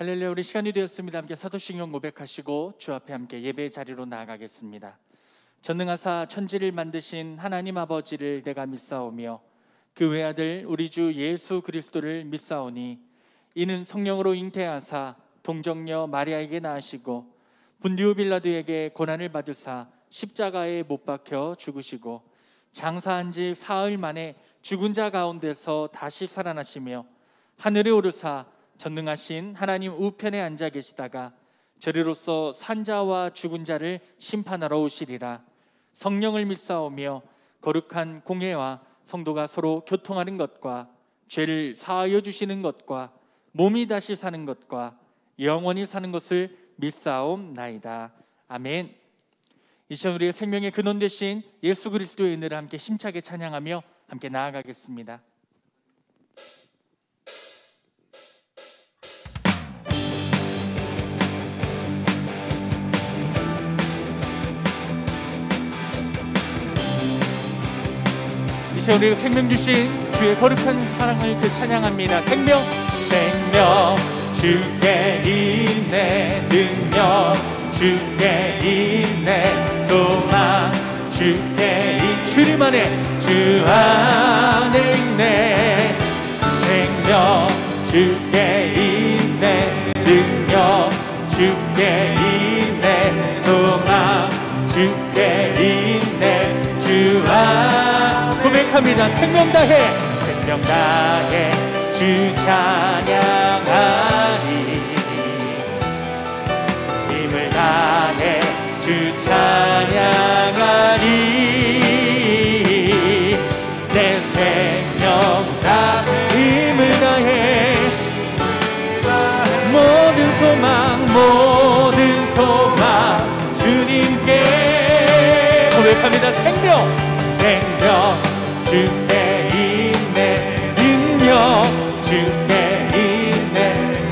할렐루야. 우리 시간이 되었습니다. 함께 사도신경 고백하시고 주 앞에 함께 예배의 자리로 나아가겠습니다. 전능하사 천지를 만드신 하나님 아버지를 내가 믿사오며 그 외아들 우리 주 예수 그리스도를 믿사오니 이는 성령으로 잉태하사 동정녀 마리아에게 낳으시고 분디오 빌라도에게 고난을 받으사 십자가에 못 박혀 죽으시고 장사한 지 사흘 만에 죽은 자 가운데서 다시 살아나시며 하늘에 오르사 전능하신 하나님 우편에 앉아 계시다가 저리로서 산자와 죽은 자를 심판하러 오시리라. 성령을 믿사오며 거룩한 공회와 성도가 서로 교통하는 것과 죄를 사하여 주시는 것과 몸이 다시 사는 것과 영원히 사는 것을 믿사옵나이다. 아멘. 이 시간 우리의 생명의 근원 되신 예수 그리스도의 은혜를 함께 힘차게 찬양하며 함께 나아가겠습니다. 이 시간 우리가 생명 주신 주의 거룩한 사랑을 찬양합니다. 생명 주께 있네, 능력 주께 있네, 소망 주께 주님 안에 주 안에 있네. 생명 주께 있네, 능력 주께 있네, 소망 주께 있네, 주 안에 고백합니다. 생명 다해 주 찬양하리, 힘을 다해 주 찬양하리, 내 생명 다 힘을 다해 모든 소망 주님께 고백합니다. 생명 주께 있네, 능력 주께 있네,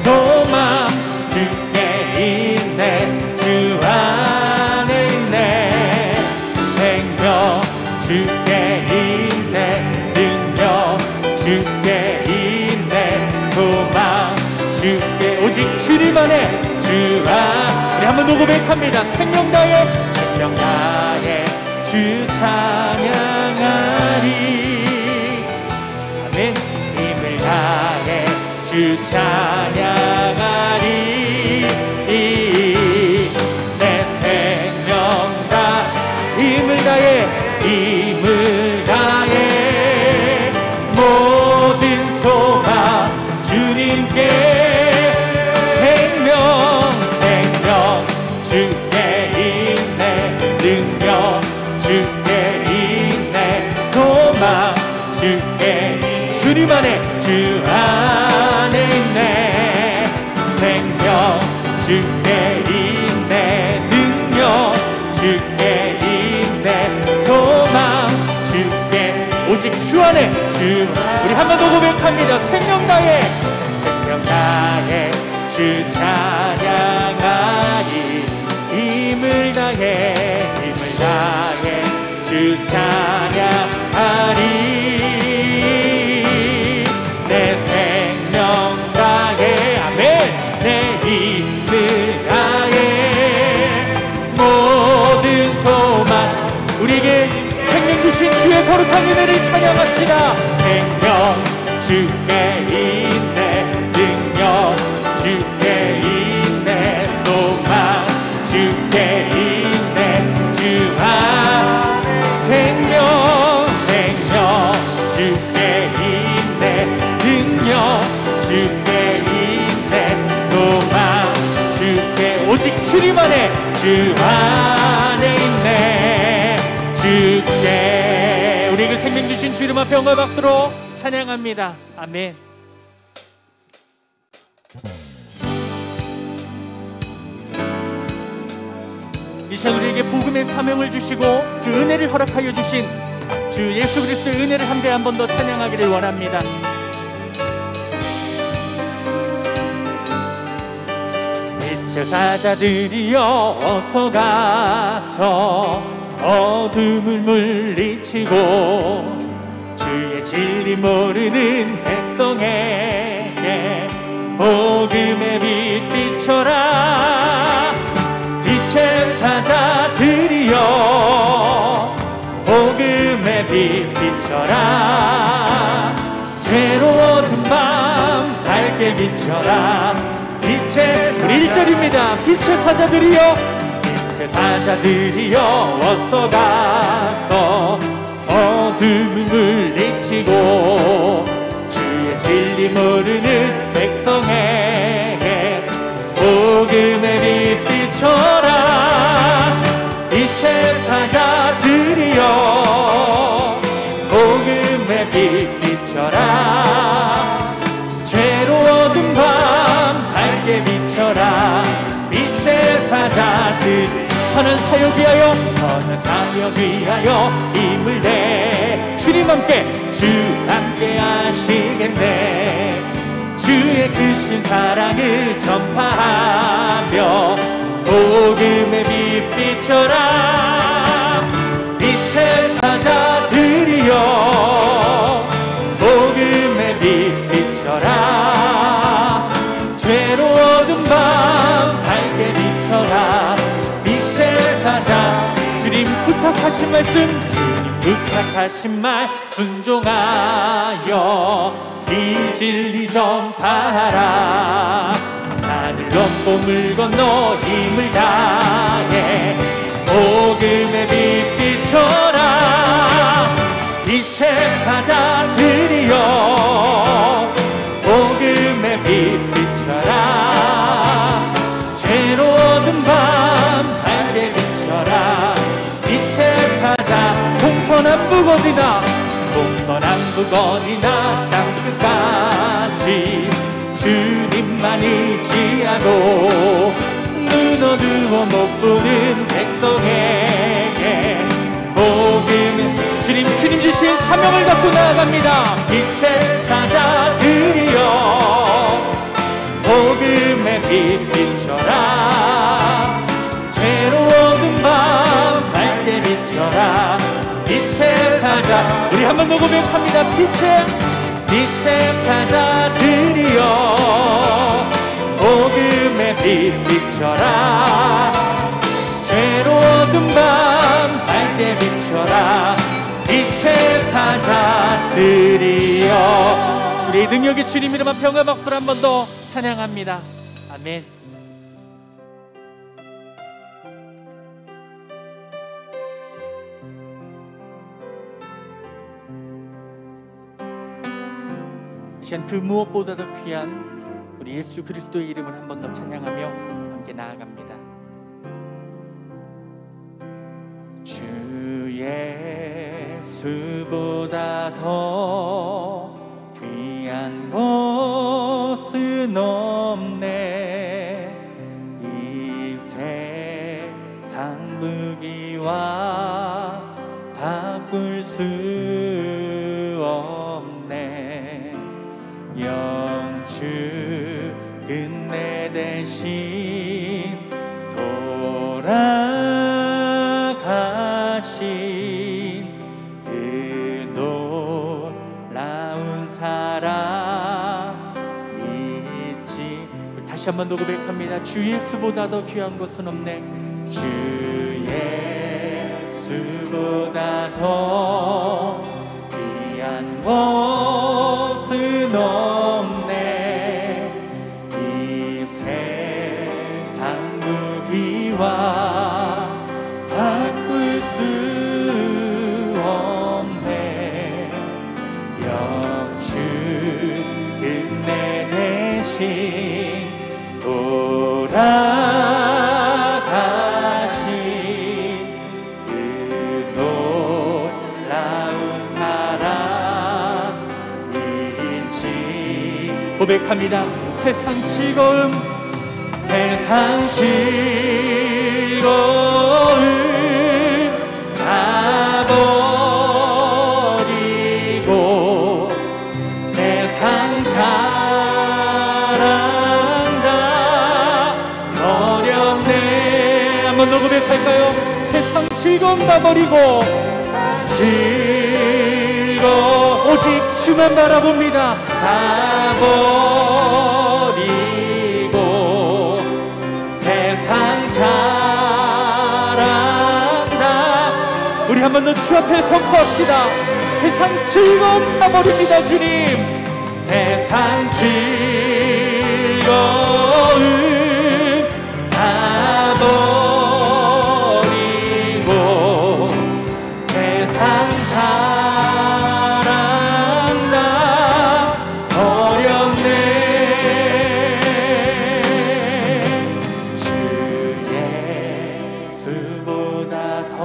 소망 주께 있네, 주 안에 있네. 생명 주께 있네, 능력 주께 있네, 소망 주께 오직 주님 안에 주 안에. 우리 한번 더 고백합니다. 생명 다해 주 찬양하리, 아멘. 힘을 다해 주 찬양하리, 내 생명 다 힘을 다해 모든 소망 주님께. 생명 주께 있네, 능력 주께 있네, 소망 주께 주님 안에 주 안에 있네. 생명 주께 있네, 능력 주께 있네, 소망 주께 오직 주 안에 주. 우리 한 번 더 고백합니다. 생명 다해 주 찬양하리, 힘을 다해 주 찬양하리, 내 생명 다해 아멘. 내 힘을 다해 모든 소망. 우리에게 생명 주신 주의 거룩한 은혜를 찬양합시다. 생명 주께 있네, 능력 주께 있네, 소망 주께 있네, 주 안에. 생명 주께 있네, 능력 주께 있네, 소망 주께 오직 주님 안에 주 안에 있네. 주께 우리에게 생명 주신 주 이름 앞에 영광의 박수로 찬양합니다. 아멘. 이 시간 우리에게 복음의 사명을 주시고 그 은혜를 허락하여 주신 주 예수 그리스도의 은혜를 함께 한 번 더 찬양하기를 원합니다. 빛의 사자들이여 어서 가서 어둠을 물리치고 주의 진리 모르는 백성에게 복음의 빛 비춰라. 빛의 사자들이여 복음의 빛 비춰라. 죄로 어두운 밤 밝게 비춰라. 빛의 우리 1절입니다. 빛의 사자들이여 빛의 사자들이여 어서 가서 어둠을 물리치고 주의 진리 모르는 백성에게 복음의 빛 비춰라. 빛의 사자들이여 복음의 빛 비춰라. 죄로 어두운 밤 밝게 비춰라. 빛의 사자들 선한 사역 위하여 선한 사역 위하여 힘을 내. 주님 함께 주 함께 하시겠네. 주의 크신 사랑을 전파하며 복음의 빛 비춰라. 빛의 사자들이여 복음의 빛 비춰라. 죄로 어두운 밤 밝게 비춰라. 빛의 사자 주님 부탁하신 말씀 주님 부탁하신 말 순종하여 이 진리 전파하라. 산을 넘고 물 건너 힘을 다해 복음의 빛 비춰라. 빛의 사자들이여 복음의 빛 비춰라. 죄로 어두운 밤 밝게 비춰라. 빛의 사자 동서남북 어디나 동서남북 어디나 땅끝까지 주님만 의지하고 눈 어두워 못 보는 백성에게 복음의 주님 주신 사명을 갖고 나아갑니다. 빛의 사자들이여 복음의 빛 비춰라. 죄로 어두운 밤 밝게 비춰라. 빛의 사자 우리 한 번 더 고백합니다. 빛의 사자들이여 복음의 빛 비춰라. 죄로 어두운 밤 밝게 비춰라. 빛의 사자들이여. 우리 능력의 주님 이름만 평화 박수를 한 번 더 찬양합니다. 아멘. 이 시간 그 무엇보다도 귀한 우리 예수 그리스도의 이름을 한 번 더 찬양하며 함께 나아갑니다. 주 예수보다 더 귀한 것은 없네. 이 세상 무기와 바꿀 수 없네. 영주 은혜 대신 돌아가신 그 놀라운 사랑 있지. 다시 한 번 더 고백합니다. 주 예수보다 더 귀한 것은 없네. 주 예수보다 더 귀한 것은 없네. 이 세상 무기와 바꿀 수 없네. 영주 은혜 대신 돌아가신 그 놀라운 사랑 있지. 고백합니다. 세상 즐거움 다 버리고 세상 자랑 다 버렸네. 한 번 더 고백할까요? 세상 즐거움 다 버리고 오직 주만 바라봅니다. 다 버리고 더 주 앞에 선포합시다. 세상 즐거움 다 버립니다. 주님, 세상 즐거움 다 버리고 세상 사랑 다 버렸네. 주 예수보다 더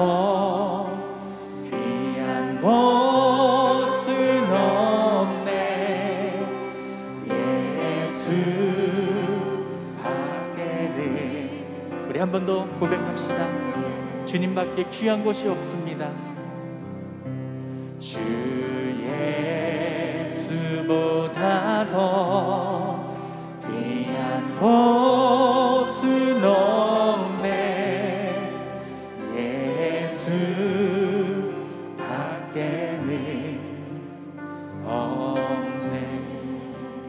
귀한 것은 없네. 예수 밖에는. 우리 한 번 더 고백합시다. 주님밖에 귀한 것이 없습니다. 주 예수보다 더 귀한 것은 없네. 예수 밖에는 없네.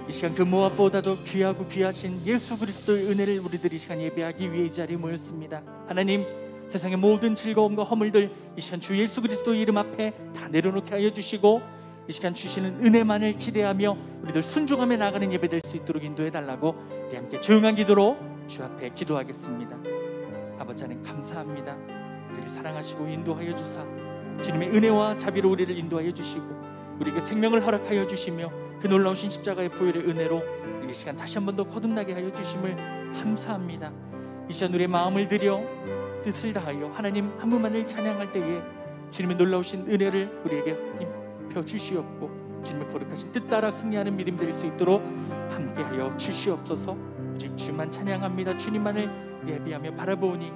이 시간 그 무엇보다도 귀하고 귀하신 예수 그리스도의 은혜를 우리들이 이 시간 예배하기 위해 이 자리에 모였습니다. 하나님, 세상의 모든 즐거움과 허물들 이 시간 주 예수 그리스도의 이름 앞에 다 내려놓게 하여 주시고, 이 시간 주시는 은혜만을 기대하며 우리들 순종하며 나가는 예배 될 수 있도록 인도해 달라고 우리 함께 조용한 기도로 주 앞에 기도하겠습니다. 아버지 하나님, 감사합니다. 우리를 사랑하시고 인도하여 주사 주님의 은혜와 자비로 우리를 인도하여 주시고 우리에게 생명을 허락하여 주시며 그 놀라우신 십자가의 보혈의 은혜로 이 시간 다시 한 번 더 거듭나게 하여 주심을 감사합니다. 이 시간 우리의 마음을 들여 뜻을 다하여 하나님 한 분만을 찬양할 때에 주님의 놀라우신 은혜를 우리에게 입혀 주시옵고 주님의 거룩하신 뜻 따라 승리하는 믿음 될 수 있도록 함께하여 주시옵소서. 오직 주만 찬양합니다. 주님만을 예비하며 바라보니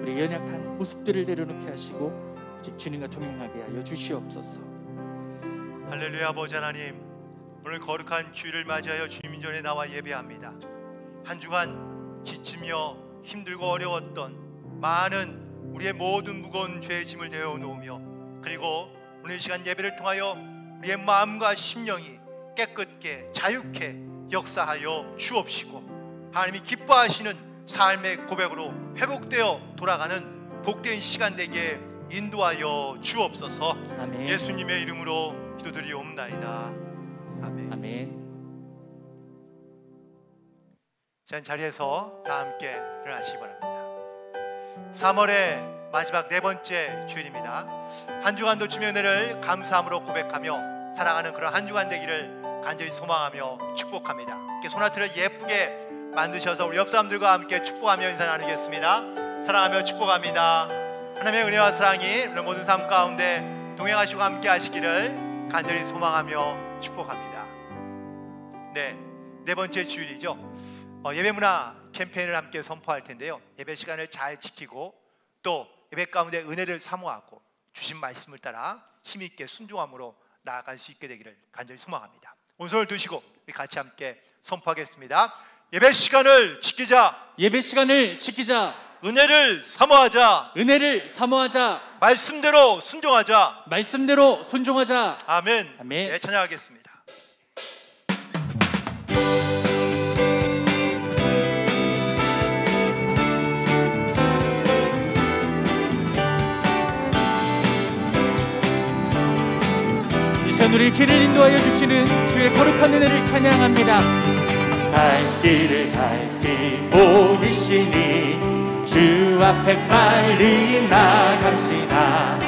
우리 연약한 모습들을 내려놓게 하시고 오직 주님과 동행하게 하여 주시옵소서. 할렐루야. 아버지 하나님, 오늘 거룩한 주일을 맞이하여 주님 전에 나와 예배합니다. 한 주간 지치며 힘들고 어려웠던 많은 우리의 모든 무거운 죄의 짐을 내어 놓으며, 그리고 오늘 이 시간 예배를 통하여 우리의 마음과 심령이 깨끗게 자유케 역사하여 주옵시고, 하나님이 기뻐하시는 삶의 고백으로 회복되어 돌아가는 복된 시간 되게 인도하여 주옵소서. 아멘. 예수님의 이름으로 기도드리옵나이다. 아멘. 아멘. 자, 자리에서 다 함께 일어나시기 바랍니다. 3월의 마지막 네 번째 주일입니다. 한 주간도 주님의 은혜를 감사함으로 고백하며 살아가는 그런 한 주간 되기를 간절히 소망하며 축복합니다. 이렇게 소나트를 예쁘게 만드셔서 우리 옆 사람들과 함께 축복하며 인사 나누겠습니다. 사랑하며 축복합니다. 하나님의 은혜와 사랑이 우리 모든 삶 가운데 동행하시고 함께 하시기를 간절히 소망하며 축복합니다. 네 번째 주일이죠. 예배문화 캠페인을 함께 선포할 텐데요. 예배 시간을 잘 지키고 또 예배 가운데 은혜를 사모하고 주신 말씀을 따라 힘있게 순종함으로 나아갈 수 있게 되기를 간절히 소망합니다. 오늘 손을 드시고 우리 같이 함께 선포하겠습니다. 예배 시간을 지키자. 예배 시간을 지키자. 은혜를 사모하자. 은혜를 사모하자. 말씀대로 순종하자. 말씀대로 순종하자. 아멘. 아멘. 네, 찬양하겠습니다. 이 시간 우리 길을 인도하여 주시는 주의 거룩한 은혜를 찬양합니다. 갈 길을 갈길 보이시니 주 앞에 빨리 나갑시다.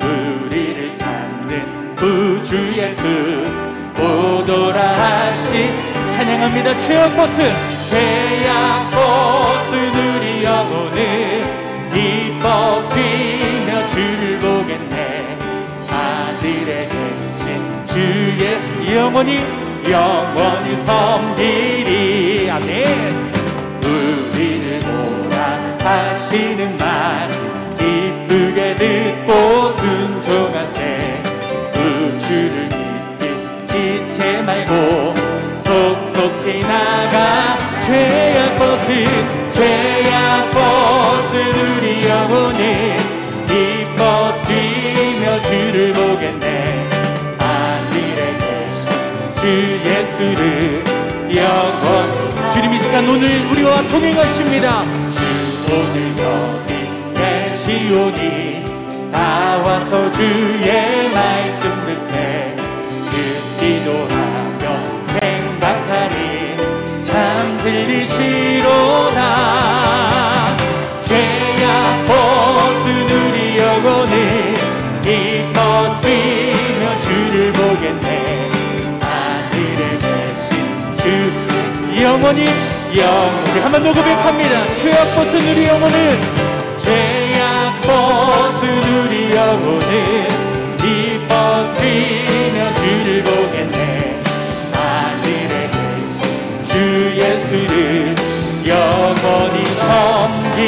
우리를 찾는 구주 예수 오도라 하시. 찬양합니다. 죄악 벗은 우리 영혼은 기뻐 뛰며 주를 보겠네. 아들의 대신 주 예수 영원히 섬기리. 아멘. 우리를 보라 하시는 말 기쁘게 듣고 순종하세. 주를 믿기 지체 말고 속속히 나가. 죄악 벗은 우리 영혼은 기뻐 뛰며 주를 보겠네. 아들의 대신 주 예수를 영원히. 주님 이 시간 오늘 우리와 동행하십니다. 주 오늘 여기 계시오니 나와서 주의 말씀 듣세 듣기도하며 생각하니 참 진리시로다. 죄악 벗은 우리 영혼은 기뻐 뛰며 주를 보겠네. 하늘에 계신 주 예수 영원히 우리 한 번 더 고백합니다. 죄악 벗은 우리 영혼은 죄악 벗은 우리 영혼은 기뻐 뛰며 주를 보겠네. 하늘에 계신 주 예수를 영원히 섬기.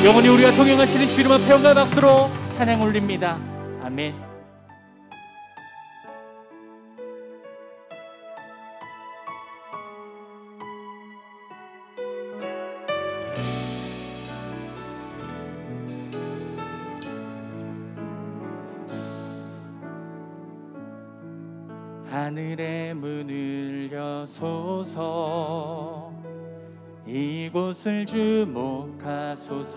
영원히 우리가 동행하시는 주 이름 앞에 영광의 박수로 찬양 올립니다. 아멘. 하늘의 문을 여소서 이곳을 주목하소서.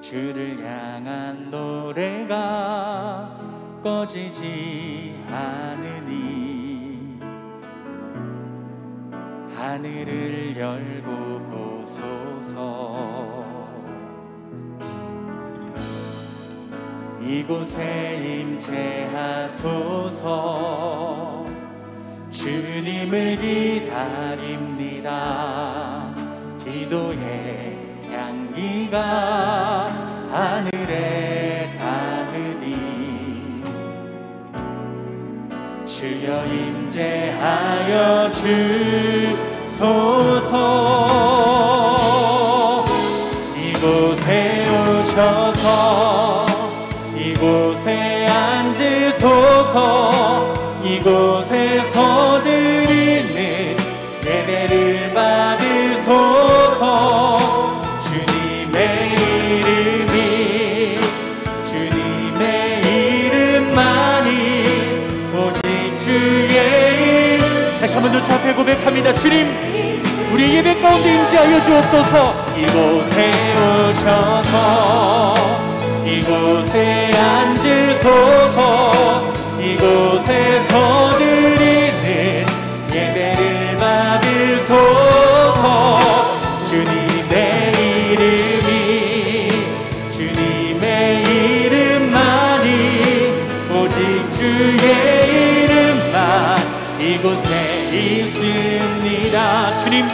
주를 향한 노래가 꺼지지 않으니 하늘을 열고 보소서. 이곳에 임재하소서. 주님을 기다립니다. 기도의 향기가 하늘에 닿으니 주여 임재하여 주소서. 이곳에 오셔서 이곳에 앉으소서. 이곳에서 드리는 예배를 받으소서. 주님의 이름이 주님의 이름만이 오직 주의 이름. 다시 한 번 더 주 앞에 고백합니다. 주님 우리 예배 가운데 임재하여 주옵소서. 이곳에 오셔서 이곳에 앉으소서. 이곳에서 드리는 예배를 받으소서. 주님의 이름이 주님의 이름만이 오직 주의 이름만 이곳에 있습니다. 주님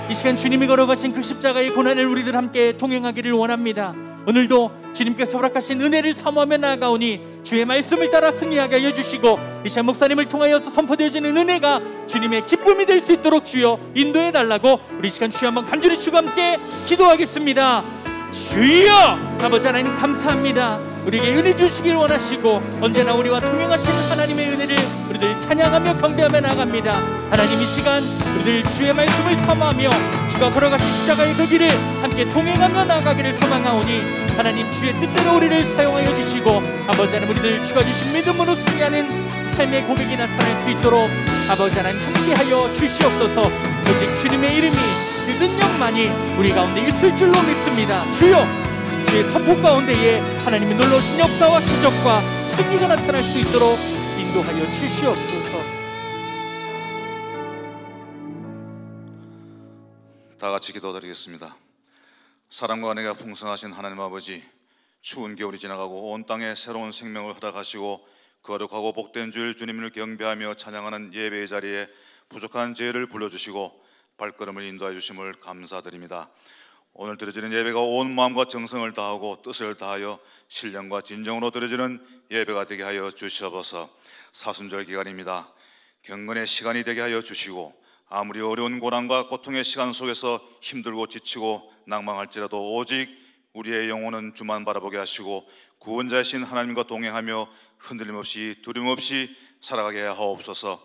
이 시간 주님이 걸어가신 그 십자가의 고난을 우리들 함께 동행하기를 원합니다. 오늘도 주님께서 허락하신 은혜를 사모하며 나아가오니 주의 말씀을 따라 승리하게 하여 주시고 이 시간 목사님을 통하여서 선포되어지는 은혜가 주님의 기쁨이 될 수 있도록 주여 인도해 달라고 우리 시간 주여 한번 간절히 주와 함께 기도하겠습니다. 주여 아버지 하나님 감사합니다. 우리에게 은혜 주시길 원하시고 언제나 우리와 동행하시는 하나님의 은혜를 우리들 찬양하며 경배하며 나갑니다. 하나님 이 시간 우리들 주의 말씀을 사모하며 주가 걸어가신 십자가의 그 길을 함께 동행하며 나아가기를 소망하오니 하나님 주의 뜻대로 우리를 사용하여 주시고 아버지 하나님 우리들 주가 주신 믿음으로 승리하는 삶의 고백이 나타날 수 있도록 아버지 하나님 함께하여 주시옵소서. 오직 주님의 이름이 그 능력만이 우리 가운데 있을 줄로 믿습니다. 주여 주의 선포 가운데에 하나님의 놀라우신 역사와 기적과 승리가 나타날 수 있도록 인도하여 주시옵소서. 다 같이 기도드리겠습니다. 사랑과 은혜가 풍성하신 하나님 아버지, 추운 겨울이 지나가고 온 땅에 새로운 생명을 허락하시고 거룩하고 복된 주일 주님을 경배하며 찬양하는 예배의 자리에 부족한 죄를 불러주시고 발걸음을 인도해 주심을 감사드립니다. 오늘 드려지는 예배가 온 마음과 정성을 다하고 뜻을 다하여 신령과 진정으로 드려지는 예배가 되게 하여 주시옵소서. 사순절 기간입니다. 경건의 시간이 되게 하여 주시고 아무리 어려운 고난과 고통의 시간 속에서 힘들고 지치고 낭망할지라도 오직 우리의 영혼은 주만 바라보게 하시고 구원자이신 하나님과 동행하며 흔들림 없이 두려움 없이 살아가게 하옵소서.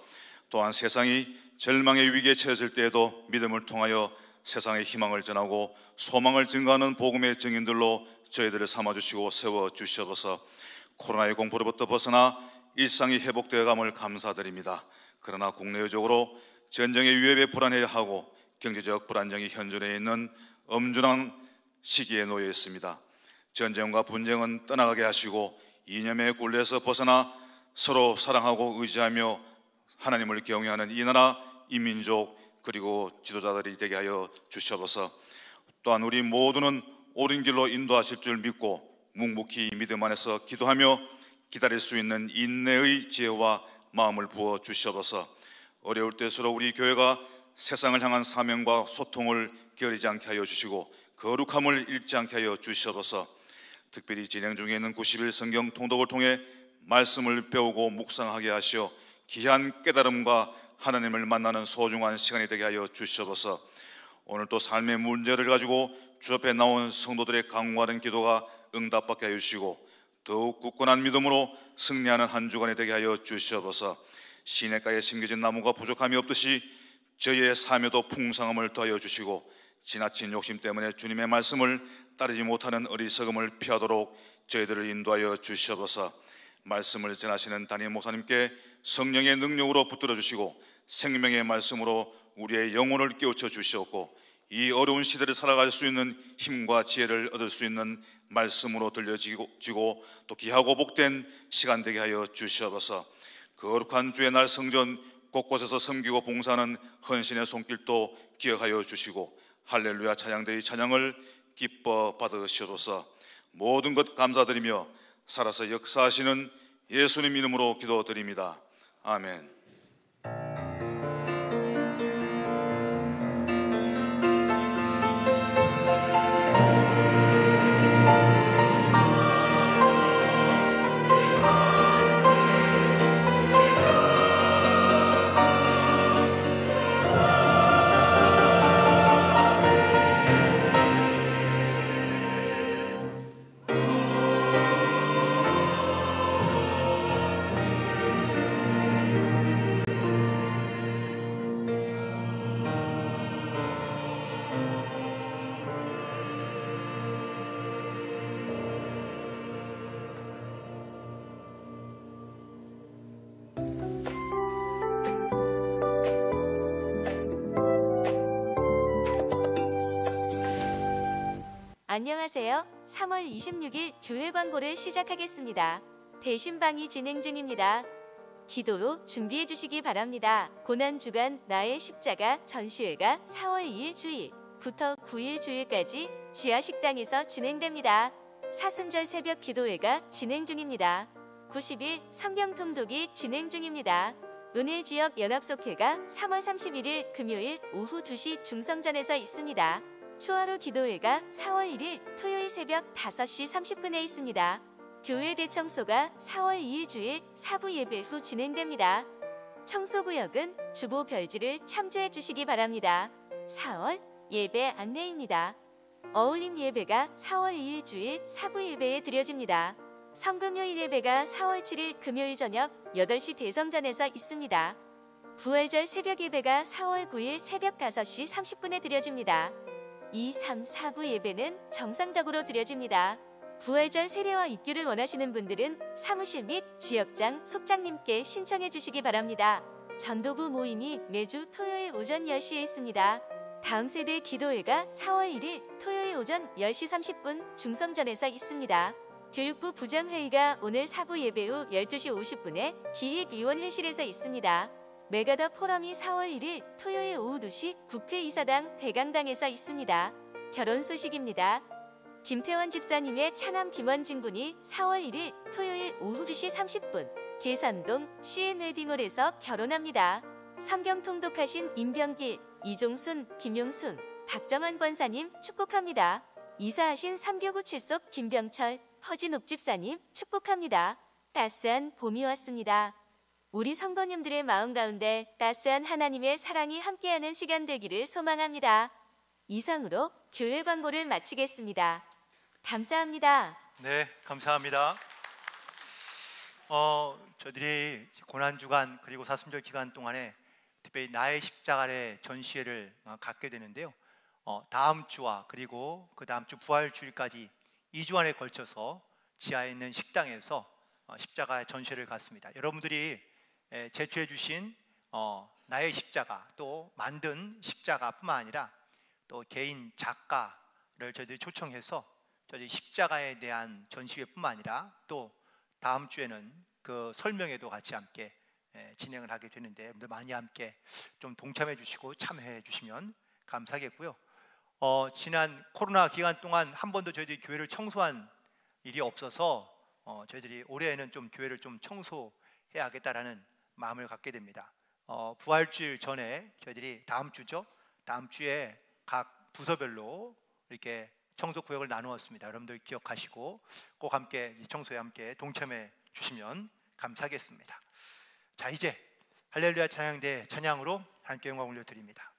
또한 세상이 절망의 위기에 처해질 때에도 믿음을 통하여 세상의 희망을 전하고 소망을 증거하는 복음의 증인들로 저희들을 삼아주시고 세워주시옵소서. 코로나의 공포로부터 벗어나 일상이 회복되어 감을 감사드립니다. 그러나 국내외적으로 전쟁의 위협에 불안해하고 경제적 불안정이 현존해 있는 엄중한 시기에 놓여 있습니다. 전쟁과 분쟁은 떠나가게 하시고 이념의 굴레에서 벗어나 서로 사랑하고 의지하며 하나님을 경외하는 이 나라, 이 민족, 그리고 지도자들이 되게 하여 주시옵소서. 또한 우리 모두는 옳은 길로 인도하실 줄 믿고 묵묵히 믿음 안에서 기도하며 기다릴 수 있는 인내의 지혜와 마음을 부어 주시옵소서. 어려울 때일수록 우리 교회가 세상을 향한 사명과 소통을 게으르지 않게 하여 주시고 거룩함을 잃지 않게 하여 주시옵소서. 특별히 진행 중에 있는 90일 성경 통독을 통해 말씀을 배우고 묵상하게 하시어 귀한 깨달음과 하나님을 만나는 소중한 시간이 되게 하여 주시옵소서. 오늘 또 삶의 문제를 가지고 주 앞에 나온 성도들의 강구하는 기도가 응답받게 하여 주시고 더욱 굳건한 믿음으로 승리하는 한 주간이 되게 하여 주시옵소서. 시냇가에 심겨진 나무가 부족함이 없듯이 저희의 삶에도 풍성함을 더하여 주시고 지나친 욕심 때문에 주님의 말씀을 따르지 못하는 어리석음을 피하도록 저희들을 인도하여 주시옵소서. 말씀을 전하시는 담임 목사님께 성령의 능력으로 붙들어 주시고 생명의 말씀으로 우리의 영혼을 깨우쳐 주시옵고 이 어려운 시대를 살아갈 수 있는 힘과 지혜를 얻을 수 있는 말씀으로 들려지고 또 귀하고 복된 시간 되게 하여 주시옵소서. 거룩한 주의 날 성전 곳곳에서 섬기고 봉사하는 헌신의 손길도 기억하여 주시고 할렐루야 찬양대의 찬양을 기뻐 받으시옵소서. 모든 것 감사드리며 살아서 역사하시는 예수님 이름으로 기도드립니다. 아멘. 안녕하세요. 3월 26일 교회 광고를 시작하겠습니다. 대신방이 진행 중입니다. 기도로 준비해 주시기 바랍니다. 고난주간 나의 십자가 전시회가 4월 2일 주일부터 9일 주일까지 지하식당에서 진행됩니다. 사순절 새벽 기도회가 진행 중입니다. 90일 성경통독이 진행 중입니다. 은혜지역 연합속회가 3월 31일 금요일 오후 2시 중성전에서 있습니다. 초하루 기도회가 4월 1일 토요일 새벽 5시 30분에 있습니다. 교회 대청소가 4월 2일 주일 사부 예배 후 진행됩니다. 청소구역은 주보 별지를 참조해 주시기 바랍니다. 4월 예배 안내입니다. 어울림 예배가 4월 2일 주일 사부 예배에 드려집니다. 성금요일 예배가 4월 7일 금요일 저녁 8시 대성전에서 있습니다. 부활절 새벽 예배가 4월 9일 새벽 5시 30분에 드려집니다. 2, 3, 4부 예배는 정상적으로 드려집니다. 부활절 세례와 입교를 원하시는 분들은 사무실 및 지역장, 속장님께 신청해 주시기 바랍니다. 전도부 모임이 매주 토요일 오전 10시에 있습니다. 다음 세대 기도회가 4월 1일 토요일 오전 10시 30분 중성전에서 있습니다. 교육부 부장회의가 오늘 사부 예배 후 12시 50분에 기획위원회실에서 있습니다. 메가더 포럼이 4월 1일 토요일 오후 2시 국회이사당 대강당에서 있습니다. 결혼 소식입니다. 김태원 집사님의 차남 김원진 군이 4월 1일 토요일 오후 2시 30분 계산동 CN웨딩홀에서 결혼합니다. 성경 통독하신 임병길, 이종순, 김용순, 박정환 권사님 축복합니다. 이사하신 3교구 칠속 김병철, 허진욱 집사님 축복합니다. 따스한 봄이 왔습니다. 우리 성도님들의 마음 가운데 따스한 하나님의 사랑이 함께하는 시간 되기를 소망합니다. 이상으로 교회 광고를 마치겠습니다. 감사합니다. 네, 감사합니다. 저희들이 고난주간 그리고 사순절 기간 동안에 특별히 나의 십자가의 전시회를 갖게 되는데요. 다음 주와 그리고 그 다음 주 부활주일까지 2주간에 걸쳐서 지하에 있는 식당에서 십자가의 전시회를 갖습니다. 여러분들이 제출해 주신 나의 십자가 또 만든 십자가뿐만 아니라 또 개인 작가를 저희들이 초청해서 저희 십자가에 대한 전시회뿐만 아니라 또 다음 주에는 그 설명회도 같이 함께 진행을 하게 되는데, 여러분들 많이 함께 좀 동참해 주시고 참여해 주시면 감사하겠고요. 지난 코로나 기간 동안 한 번도 저희들이 교회를 청소한 일이 없어서 저희들이 올해에는 좀 교회를 좀 청소해야겠다라는 마음을 갖게 됩니다. 부활주일 전에 저희들이 다음 주에 각 부서별로 이렇게 청소 구역을 나누었습니다. 여러분들 기억하시고 꼭 함께 청소에 함께 동참해 주시면 감사하겠습니다. 자, 이제 할렐루야 찬양대 찬양으로 함께 영광 올려드립니다.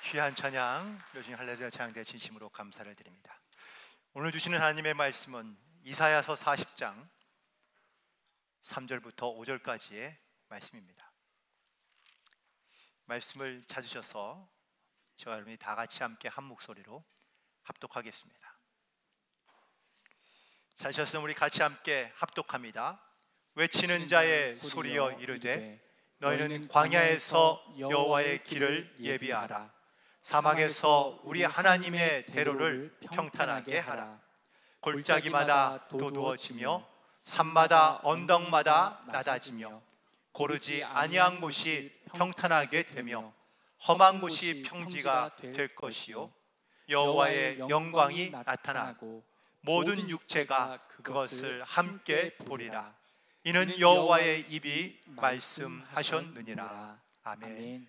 귀한 찬양, 요즘 할렐루야 찬양대 진심으로 감사를 드립니다. 오늘 주시는 하나님의 말씀은 이사야서 40장 3절부터 5절까지의 말씀입니다. 말씀을 찾으셔서 저와 여러분이 다 같이 함께 한 목소리로 합독하겠습니다. 찾으셨으면 우리 같이 함께 합독합니다. 외치는 자의 소리여 이르되 너희는 광야에서 여호와의 길을 예비하라. 사막에서 우리 하나님의 대로를 평탄하게 하라. 골짜기마다 도두어지며 산마다 언덕마다 낮아지며 고르지 아니한 곳이 평탄하게 되며 험한 곳이 평지가 될 것이요 여호와의 영광이 나타나고 모든 육체가 그것을 함께 보리라. 이는 여호와의 입이 말씀하셨느니라. 아멘.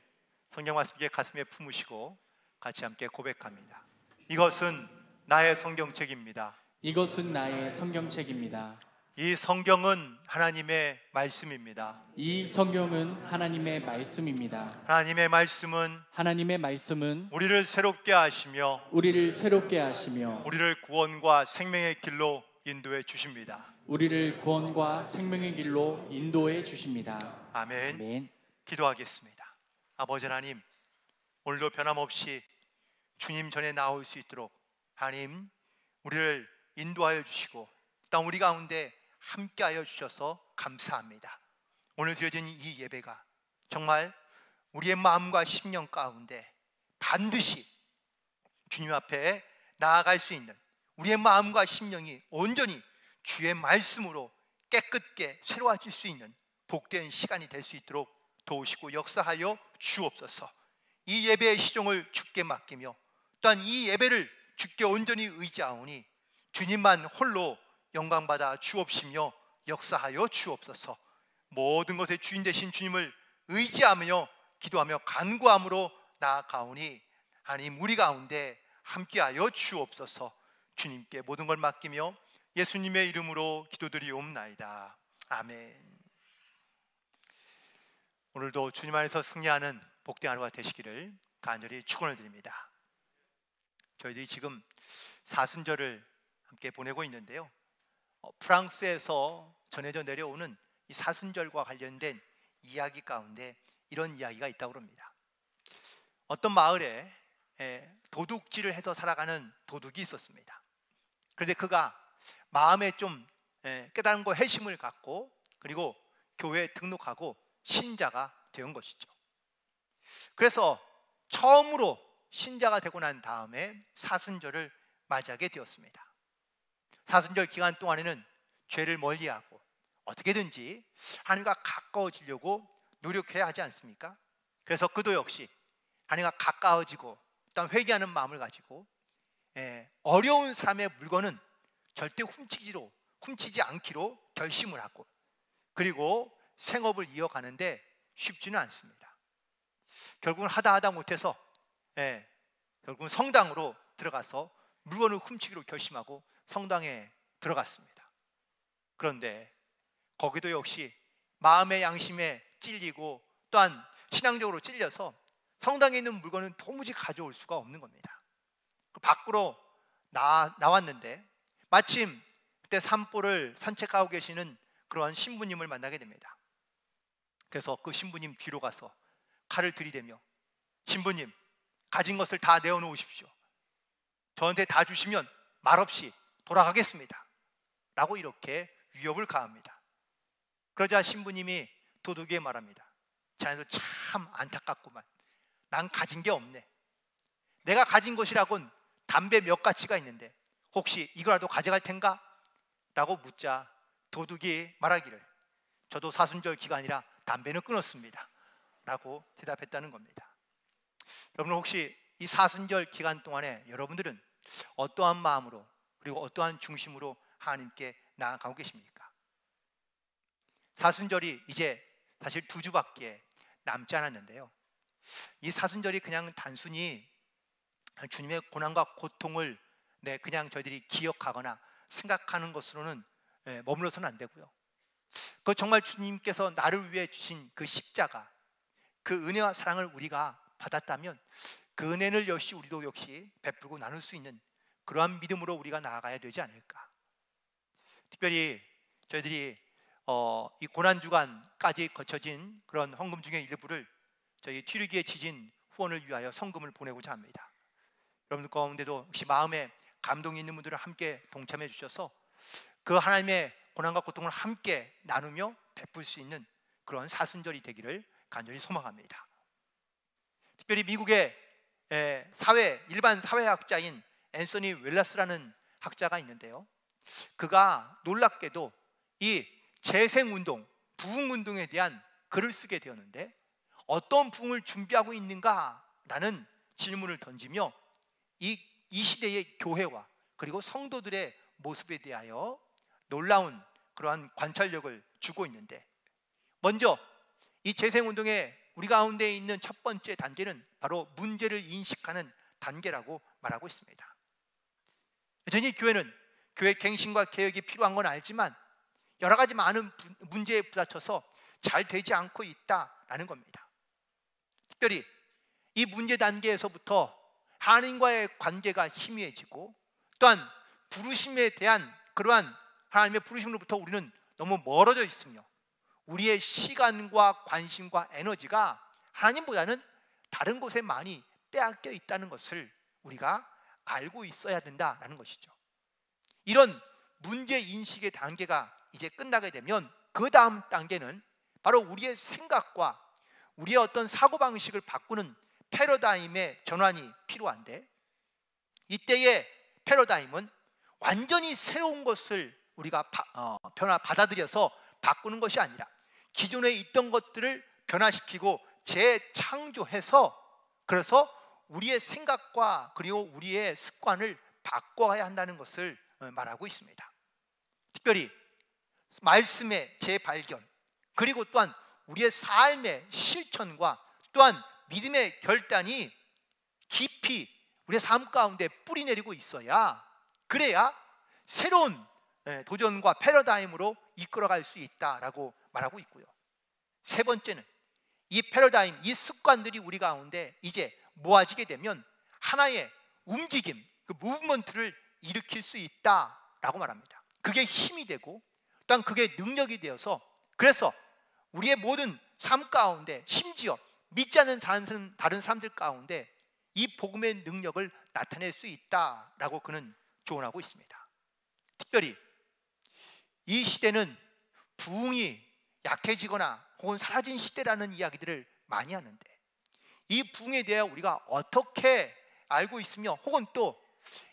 성경 말씀에 가슴에 품으시고 같이 함께 고백합니다. 이것은 나의 성경책입니다. 이것은 나의 성경책입니다. 이 성경은 하나님의 말씀입니다. 이 성경은 하나님의 말씀입니다. 하나님의 말씀은 우리를 새롭게 하시며 우리를 구원과 생명의 길로 인도해 주십니다. 우리를 구원과 생명의 길로 인도해 주십니다. 아멘. 아멘. 기도하겠습니다. 아버지 하나님, 오늘도 변함없이 주님 전에 나올 수 있도록 하나님 우리를 인도하여 주시고 또 우리 가운데 함께하여 주셔서 감사합니다. 오늘 드려진 이 예배가 정말 우리의 마음과 심령 가운데 반드시 주님 앞에 나아갈 수 있는 우리의 마음과 심령이 온전히 주의 말씀으로 깨끗게 새로워질 수 있는 복된 시간이 될 수 있도록 도우시고 역사하여 주옵소서. 이 예배의 시종을 주께 맡기며 또한 이 예배를 주께 온전히 의지하오니 주님만 홀로 영광받아 주옵시며 역사하여 주옵소서. 모든 것의 주인 되신 주님을 의지하며 기도하며 간구함으로 나아가오니 하나님 우리 가운데 함께하여 주옵소서. 주님께 모든 걸 맡기며 예수님의 이름으로 기도드리옵나이다. 아멘. 오늘도 주님 안에서 승리하는 복된 하루가 되시기를 간절히 축원을 드립니다. 저희들이 지금 사순절을 함께 보내고 있는데요, 프랑스에서 전해져 내려오는 이 사순절과 관련된 이야기 가운데 이런 이야기가 있다고 합니다. 어떤 마을에 도둑질을 해서 살아가는 도둑이 있었습니다. 그런데 그가 마음에 좀 깨달음과 회심을 갖고 그리고 교회에 등록하고 신자가 된 것이죠. 그래서 처음으로 신자가 되고 난 다음에 사순절을 맞이하게 되었습니다. 사순절 기간 동안에는 죄를 멀리하고 어떻게든지 하나님과 가까워지려고 노력해야 하지 않습니까? 그래서 그도 역시 하나님과 가까워지고 또한 회개하는 마음을 가지고 어려운 사람의 물건은 절대 훔치지 않기로 결심을 하고 그리고 생업을 이어가는데 쉽지는 않습니다. 결국은 하다 못해서 결국은 성당으로 들어가서 물건을 훔치기로 결심하고 성당에 들어갔습니다. 그런데 거기도 역시 마음의 양심에 찔리고 또한 신앙적으로 찔려서 성당에 있는 물건은 도무지 가져올 수가 없는 겁니다. 밖으로 나왔는데 마침 그때 산보를 산책하고 계시는 그러한 신부님을 만나게 됩니다. 그래서 그 신부님 뒤로 가서 칼을 들이대며 신부님, 가진 것을 다 내어놓으십시오. 저한테 다 주시면 말없이 돌아가겠습니다 라고 이렇게 위협을 가합니다. 그러자 신부님이 도둑에게 말합니다. 자네도 참 안타깝구만. 난 가진 게 없네. 내가 가진 것이라곤 담배 몇 가지가 있는데 혹시 이거라도 가져갈 텐가? 라고 묻자 도둑이 말하기를 저도 사순절 기간이라 담배는 끊었습니다 라고 대답했다는 겁니다. 여러분 혹시 이 사순절 기간 동안에 여러분들은 어떠한 마음으로 그리고 어떠한 중심으로 하나님께 나아가고 계십니까? 사순절이 이제 사실 2주밖에 남지 않았는데요, 이 사순절이 그냥 단순히 주님의 고난과 고통을 그냥 저희들이 기억하거나 생각하는 것으로는 머물러서는 안 되고요, 그 정말 주님께서 나를 위해 주신 그 십자가, 그 은혜와 사랑을 우리가 받았다면 그 은혜를 우리도 역시 베풀고 나눌 수 있는 그러한 믿음으로 우리가 나아가야 되지 않을까. 특별히 저희들이 이 고난주간까지 거쳐진 그런 헌금 중의 일부를 저희 튀르기에 지진 후원을 위하여 성금을 보내고자 합니다. 여러분들 가운데도 혹시 마음에 감동이 있는 분들은 함께 동참해 주셔서 그 하나님의 고난과 고통을 함께 나누며 베풀 수 있는 그런 사순절이 되기를 간절히 소망합니다. 특별히 미국의 일반 사회학자인 앤서니 웰러스라는 학자가 있는데요, 그가 놀랍게도 이 재생운동, 부흥운동에 대한 글을 쓰게 되었는데, 어떤 부흥을 준비하고 있는가라는 질문을 던지며 이 시대의 교회와 그리고 성도들의 모습에 대하여 놀라운 그러한 관찰력을 주고 있는데, 먼저 이 재생운동의 우리 가운데 있는 첫 번째 단계는 바로 문제를 인식하는 단계라고 말하고 있습니다. 여전히 교회는 교회 갱신과 개혁이 필요한 건 알지만 여러 가지 많은 문제에 부딪혀서 잘 되지 않고 있다라는 겁니다. 특별히 이 문제 단계에서부터 하나님과의 관계가 희미해지고, 또한 부르심에 대한 그러한 하나님의 부르심으로부터 우리는 너무 멀어져 있으며 우리의 시간과 관심과 에너지가 하나님보다는 다른 곳에 많이 빼앗겨 있다는 것을 우리가 알고 있어야 된다라는 것이죠. 이런 문제 인식의 단계가 이제 끝나게 되면 그 다음 단계는 바로 우리의 생각과 우리의 어떤 사고방식을 바꾸는 패러다임의 전환이 필요한데, 이때의 패러다임은 완전히 새로운 것을 우리가 받아들여서 바꾸는 것이 아니라 기존에 있던 것들을 변화시키고 재창조해서, 그래서 우리의 생각과 그리고 우리의 습관을 바꿔야 한다는 것을 말하고 있습니다. 특별히 말씀의 재발견, 그리고 또한 우리의 삶의 실천과 또한 믿음의 결단이 깊이 우리의 삶 가운데 뿌리내리고 있어야, 그래야 새로운 도전과 패러다임으로 이끌어갈 수 있다라고 말하고 있고요. 세 번째는 이 패러다임, 이 습관들이 우리 가운데 이제 모아지게 되면 하나의 움직임, 그 무브먼트를 일으킬 수 있다라고 말합니다. 그게 힘이 되고 또한 그게 능력이 되어서, 그래서 우리의 모든 삶 가운데, 심지어 믿지 않는 다른 사람들 가운데 이 복음의 능력을 나타낼 수 있다라고 그는 조언하고 있습니다. 특별히 이 시대는 부흥이 약해지거나 혹은 사라진 시대라는 이야기들을 많이 하는데, 이 부흥에 대해 우리가 어떻게 알고 있으며, 혹은 또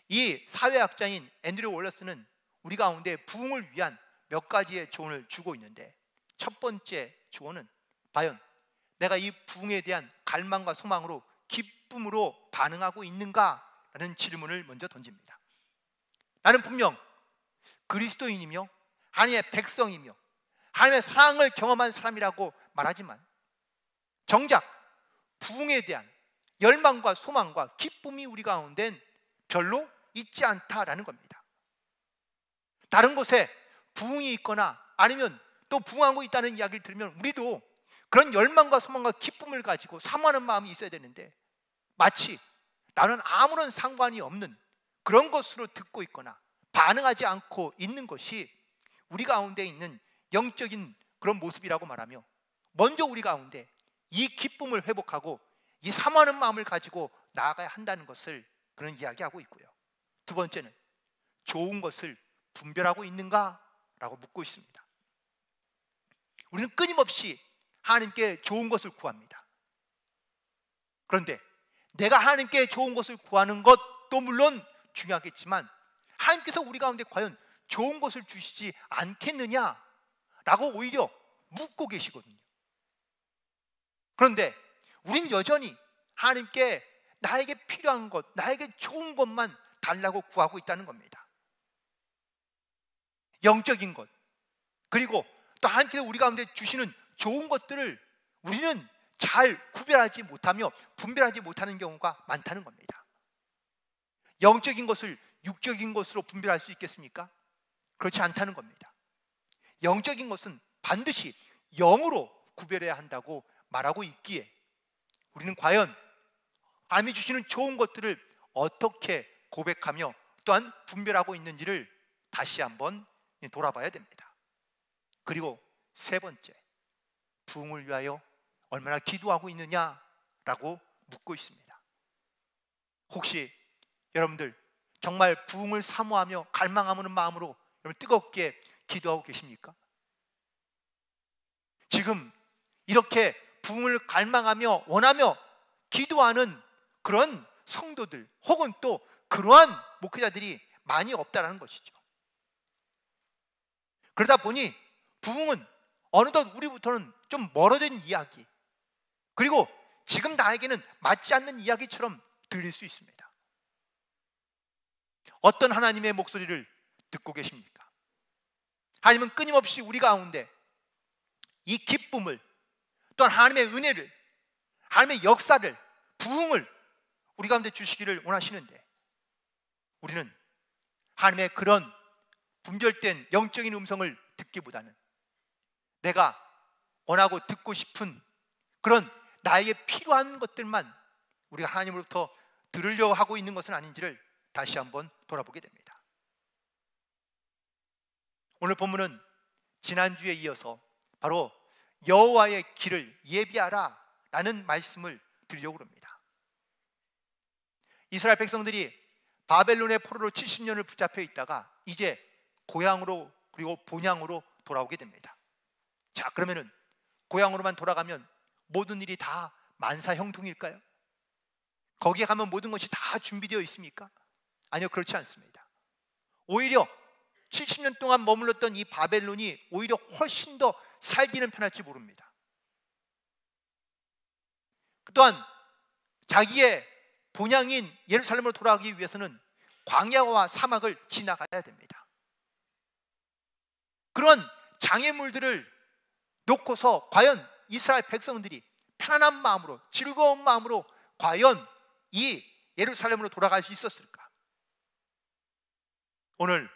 이 사회학자인 앤드류 월러스는 우리 가운데 부흥을 위한 몇 가지의 조언을 주고 있는데, 첫 번째 조언은 과연 내가 이 부흥에 대한 갈망과 소망으로 기쁨으로 반응하고 있는가라는 질문을 먼저 던집니다. 나는 분명 그리스도인이며 하나님의 백성이며 하나님의 사랑을 경험한 사람이라고 말하지만 정작 부흥에 대한 열망과 소망과 기쁨이 우리 가운데는 별로 있지 않다라는 겁니다. 다른 곳에 부흥이 있거나 아니면 또 부흥하고 있다는 이야기를 들으면 우리도 그런 열망과 소망과 기쁨을 가지고 사모하는 마음이 있어야 되는데, 마치 나는 아무런 상관이 없는 그런 것으로 듣고 있거나 반응하지 않고 있는 것이 우리 가운데 있는 영적인 그런 모습이라고 말하며, 먼저 우리 가운데 이 기쁨을 회복하고 이 사모하는 마음을 가지고 나아가야 한다는 것을 그런 이야기하고 있고요. 두 번째는 좋은 것을 분별하고 있는가라고 묻고 있습니다. 우리는 끊임없이 하나님께 좋은 것을 구합니다. 그런데 내가 하나님께 좋은 것을 구하는 것도 물론 중요하겠지만 하나님께서 우리 가운데 과연 좋은 것을 주시지 않겠느냐라고 오히려 묻고 계시거든요. 그런데 우린 여전히 하나님께 나에게 필요한 것, 나에게 좋은 것만 달라고 구하고 있다는 겁니다. 영적인 것, 그리고 또 하나님께서 우리 가운데 주시는 좋은 것들을 우리는 잘 구별하지 못하며 분별하지 못하는 경우가 많다는 겁니다. 영적인 것을 육적인 것으로 분별할 수 있겠습니까? 그렇지 않다는 겁니다. 영적인 것은 반드시 영으로 구별해야 한다고 말하고 있기에 우리는 과연 하나님이 주시는 좋은 것들을 어떻게 고백하며 또한 분별하고 있는지를 다시 한번 돌아봐야 됩니다. 그리고 세 번째, 부흥을 위하여 얼마나 기도하고 있느냐라고 묻고 있습니다. 혹시 여러분들 정말 부흥을 사모하며 갈망하는 마음으로 여러분 뜨겁게 기도하고 계십니까? 지금 이렇게 부흥을 갈망하며 원하며 기도하는 그런 성도들 혹은 또 그러한 목회자들이 많이 없다라는 것이죠. 그러다 보니 부흥은 어느덧 우리부터는 좀 멀어진 이야기, 그리고 지금 나에게는 맞지 않는 이야기처럼 들릴 수 있습니다. 어떤 하나님의 목소리를 듣고 계십니까? 하나님은 끊임없이 우리 가운데 이 기쁨을, 또한 하나님의 은혜를, 하나님의 역사를, 부흥을 우리 가운데 주시기를 원하시는데, 우리는 하나님의 그런 분별된 영적인 음성을 듣기보다는 내가 원하고 듣고 싶은 그런 나에게 필요한 것들만 우리가 하나님으로부터 들으려고 하고 있는 것은 아닌지를 다시 한번 돌아보게 됩니다. 오늘 본문은 지난주에 이어서 바로 여호와의 길을 예비하라 라는 말씀을 드리려고 합니다. 이스라엘 백성들이 바벨론의 포로로 70년을 붙잡혀 있다가 이제 고향으로 그리고 본향으로 돌아오게 됩니다. 자, 그러면은 고향으로만 돌아가면 모든 일이 다 만사형통일까요? 거기에 가면 모든 것이 다 준비되어 있습니까? 아니요, 그렇지 않습니다. 오히려 70년 동안 머물렀던 이 바벨론이 오히려 훨씬 더 살기는 편할지 모릅니다. 또한 자기의 본향인 예루살렘으로 돌아가기 위해서는 광야와 사막을 지나가야 됩니다. 그런 장애물들을 놓고서 과연 이스라엘 백성들이 편안한 마음으로, 즐거운 마음으로 과연 이 예루살렘으로 돌아갈 수 있었을까? 오늘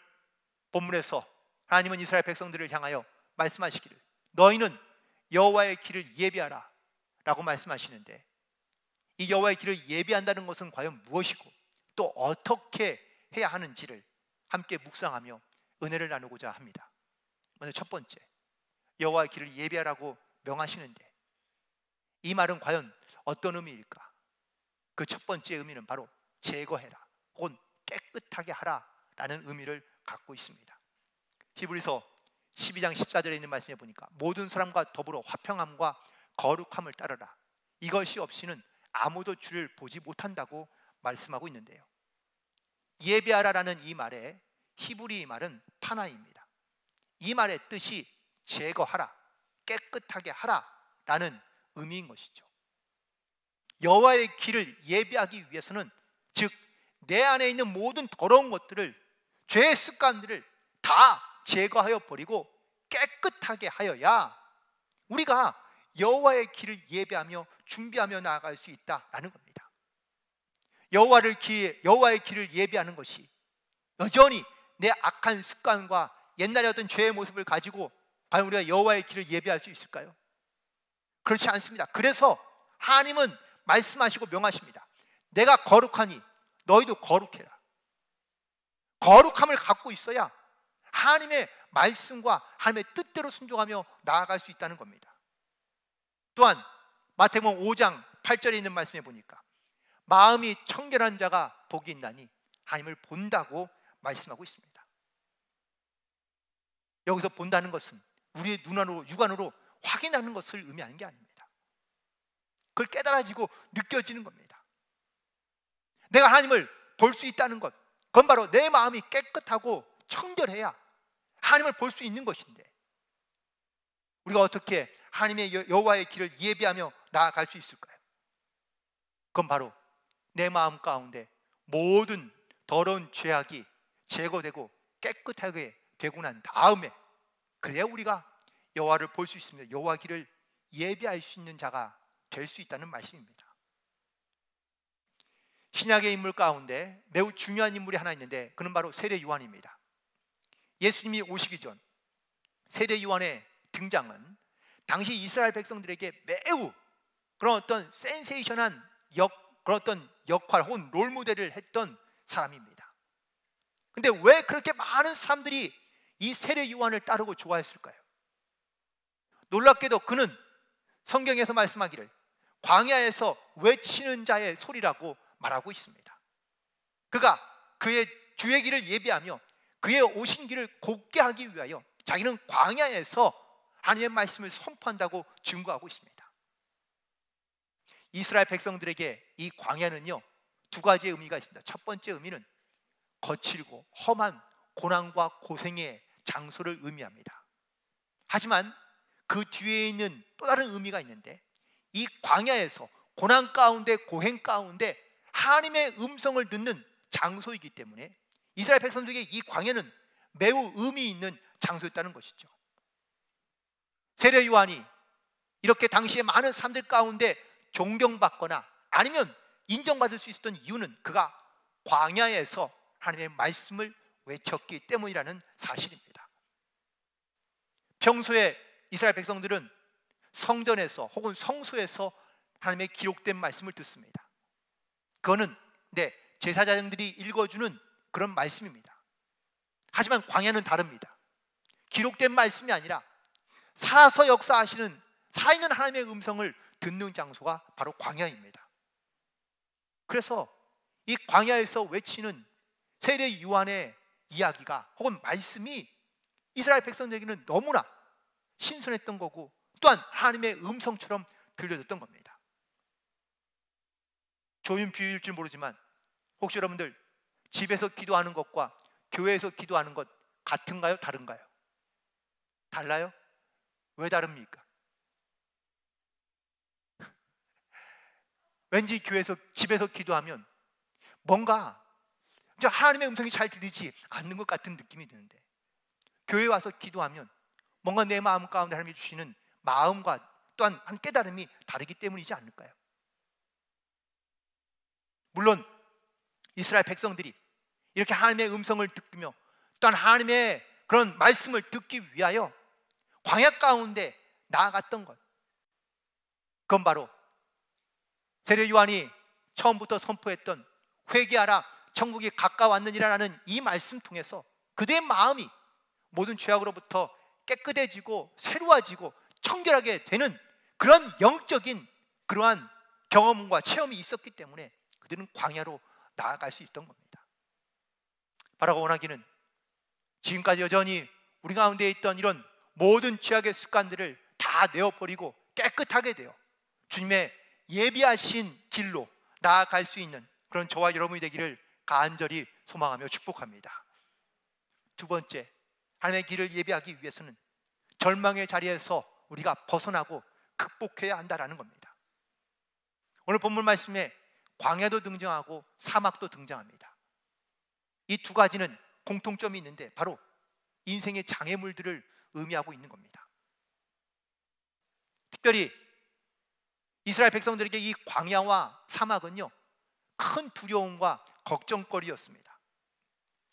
본문에서 하나님은 이스라엘 백성들을 향하여 말씀하시기를 너희는 여호와의 길을 예비하라 라고 말씀하시는데, 이 여호와의 길을 예비한다는 것은 과연 무엇이고 또 어떻게 해야 하는지를 함께 묵상하며 은혜를 나누고자 합니다. 먼저 첫 번째, 여호와의 길을 예비하라고 명하시는데 이 말은 과연 어떤 의미일까? 그 첫 번째 의미는 바로 제거해라 혹은 깨끗하게 하라 라는 의미를 갖고 있습니다. 히브리서 12장 14절에 있는 말씀에 보니까 모든 사람과 더불어 화평함과 거룩함을 따르라, 이것이 없이는 아무도 주를 보지 못한다고 말씀하고 있는데요, 예비하라라는 이 말의 히브리 말은 파나입니다. 이 말의 뜻이 제거하라, 깨끗하게 하라 라는 의미인 것이죠. 여호와의 길을 예비하기 위해서는, 즉 내 안에 있는 모든 더러운 것들을, 죄의 습관들을 다 제거하여 버리고 깨끗하게 하여야 우리가 여호와의 길을 예배하며 준비하며 나아갈 수 있다라는 겁니다. 여호와의 길을 예배하는 것이 여전히 내 악한 습관과 옛날에 어떤 죄의 모습을 가지고 과연 우리가 여호와의 길을 예배할 수 있을까요? 그렇지 않습니다. 그래서 하나님은 말씀하시고 명하십니다. 내가 거룩하니 너희도 거룩해라. 거룩함을 갖고 있어야 하나님의 말씀과 하나님의 뜻대로 순종하며 나아갈 수 있다는 겁니다. 또한 마태복음 5장 8절에 있는 말씀에 보니까 마음이 청결한 자가 복이 있나니 하나님을 본다고 말씀하고 있습니다. 여기서 본다는 것은 우리의 눈으로, 육안으로 확인하는 것을 의미하는 게 아닙니다. 그걸 깨달아지고 느껴지는 겁니다. 내가 하나님을 볼 수 있다는 것, 그건 바로 내 마음이 깨끗하고 청결해야 하나님을 볼 수 있는 것인데, 우리가 어떻게 하나님의 여호와의 길을 예비하며 나아갈 수 있을까요? 그건 바로 내 마음 가운데 모든 더러운 죄악이 제거되고 깨끗하게 되고 난 다음에, 그래야 우리가 여호와를 볼 수 있습니다. 여호와 길을 예비할 수 있는 자가 될 수 있다는 말씀입니다. 신약의 인물 가운데 매우 중요한 인물이 하나 있는데 그는 바로 세례 요한입니다. 예수님이 오시기 전 세례 요한의 등장은 당시 이스라엘 백성들에게 매우 그런 어떤 센세이션한 그런 어떤 역할 혹은 롤모델을 했던 사람입니다. 근데 왜 그렇게 많은 사람들이 이 세례 요한을 따르고 좋아했을까요? 놀랍게도 그는 성경에서 말씀하기를 광야에서 외치는 자의 소리라고 말하고 있습니다. 그가 그의 주의 길을 예비하며 그의 오신 길을 곧게 하기 위하여 자기는 광야에서 하나님의 말씀을 선포한다고 증거하고 있습니다. 이스라엘 백성들에게 이 광야는요, 두 가지의 의미가 있습니다. 첫 번째 의미는 거칠고 험한 고난과 고생의 장소를 의미합니다. 하지만 그 뒤에 있는 또 다른 의미가 있는데, 이 광야에서 고난 가운데 고행 가운데 하나님의 음성을 듣는 장소이기 때문에 이스라엘 백성들에게 이 광야는 매우 의미 있는 장소였다는 것이죠. 세례 요한이 이렇게 당시에 많은 사람들 가운데 존경받거나 아니면 인정받을 수 있었던 이유는 그가 광야에서 하나님의 말씀을 외쳤기 때문이라는 사실입니다. 평소에 이스라엘 백성들은 성전에서 혹은 성소에서 하나님의 기록된 말씀을 듣습니다. 그거는 제사장들이 읽어주는 그런 말씀입니다. 하지만 광야는 다릅니다. 기록된 말씀이 아니라 살아서 역사하시는 살아있는 하나님의 음성을 듣는 장소가 바로 광야입니다. 그래서 이 광야에서 외치는 세례 요한의 이야기가 혹은 말씀이 이스라엘 백성들에게는 너무나 신선했던 거고, 또한 하나님의 음성처럼 들려졌던 겁니다. 좋은 비유일 줄 모르지만 혹시 여러분들 집에서 기도하는 것과 교회에서 기도하는 것 같은가요? 다른가요? 달라요? 왜 다릅니까? 왠지 집에서 기도하면 뭔가 하나님의 음성이 잘 들리지 않는 것 같은 느낌이 드는데, 교회 와서 기도하면 뭔가 내 마음 가운데 하나님이 주시는 마음과 또한 한 깨달음이 다르기 때문이지 않을까요? 물론 이스라엘 백성들이 이렇게 하나님의 음성을 듣며 또한 하나님의 그런 말씀을 듣기 위하여 광야 가운데 나아갔던 것, 그건 바로 세례 요한이 처음부터 선포했던 회개하라 천국이 가까웠느니라는 이 말씀 통해서 그들의 마음이 모든 죄악으로부터 깨끗해지고 새로워지고 청결하게 되는 그런 영적인 그러한 경험과 체험이 있었기 때문에 그들은 광야로 나아갈 수 있던 겁니다. 바라고 원하기는 지금까지 여전히 우리 가운데 있던 이런 모든 죄악의 습관들을 다 내어버리고 깨끗하게 되어 주님의 예비하신 길로 나아갈 수 있는 그런 저와 여러분이 되기를 간절히 소망하며 축복합니다. 두 번째, 하나님의 길을 예비하기 위해서는 절망의 자리에서 우리가 벗어나고 극복해야 한다는 겁니다. 오늘 본문 말씀에 광야도 등장하고 사막도 등장합니다. 이 두 가지는 공통점이 있는데 바로 인생의 장애물들을 의미하고 있는 겁니다. 특별히 이스라엘 백성들에게 이 광야와 사막은요, 큰 두려움과 걱정거리였습니다.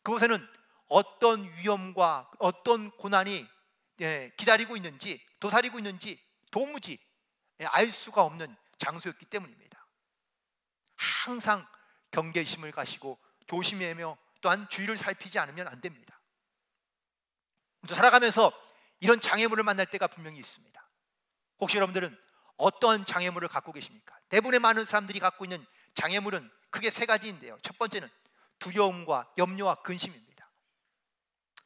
그곳에는 어떤 위험과 어떤 고난이 기다리고 있는지, 도사리고 있는지 도무지 알 수가 없는 장소였기 때문입니다. 항상 경계심을 가시고 조심하며 또한 주의를 살피지 않으면 안 됩니다. 살아가면서 이런 장애물을 만날 때가 분명히 있습니다. 혹시 여러분들은 어떤 장애물을 갖고 계십니까? 대부분의 많은 사람들이 갖고 있는 장애물은 크게 세 가지인데요. 첫 번째는 두려움과 염려와 근심입니다.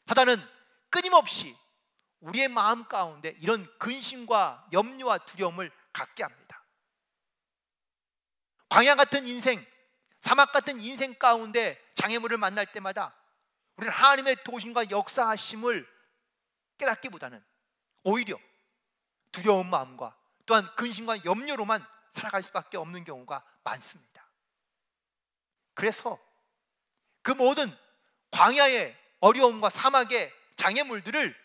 사단은 끊임없이 우리의 마음 가운데 이런 근심과 염려와 두려움을 갖게 합니다. 광야 같은 인생, 사막 같은 인생 가운데 장애물을 만날 때마다 우리는 하나님의 도심과 역사하심을 깨닫기보다는 오히려 두려운 마음과 또한 근심과 염려로만 살아갈 수밖에 없는 경우가 많습니다. 그래서 그 모든 광야의 어려움과 사막의 장애물들을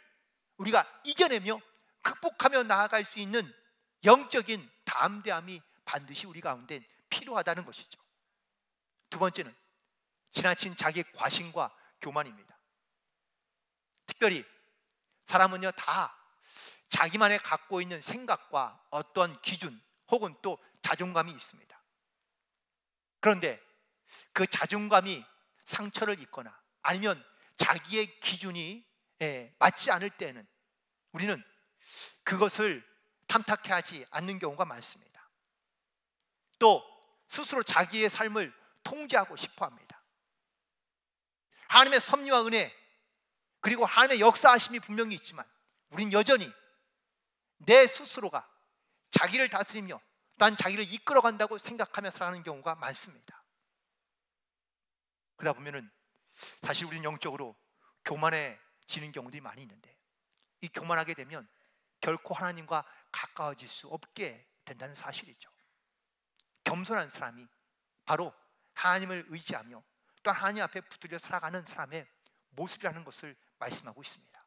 우리가 이겨내며 극복하며 나아갈 수 있는 영적인 담대함이 반드시 우리 가운데 필요하다는 것이죠. 두 번째는 지나친 자기의 과신과 교만입니다. 특별히 사람은요, 다 자기만의 갖고 있는 생각과 어떤 기준 혹은 또 자존감이 있습니다. 그런데 그 자존감이 상처를 입거나 아니면 자기의 기준이 맞지 않을 때는 우리는 그것을 탐탁해 하지 않는 경우가 많습니다. 또 스스로 자기의 삶을 통제하고 싶어 합니다. 하나님의 섭리와 은혜 그리고 하나님의 역사하심이 분명히 있지만 우린 여전히 내 스스로가 자기를 다스리며 난 자기를 이끌어간다고 생각하며 살아가는 경우가 많습니다. 그러다 보면은 사실 우리는 영적으로 교만해지는 경우들이 많이 있는데 이 교만하게 되면 결코 하나님과 가까워질 수 없게 된다는 사실이죠. 겸손한 사람이 바로 하나님을 의지하며 또 하나님 앞에 붙들려 살아가는 사람의 모습이라는 것을 말씀하고 있습니다.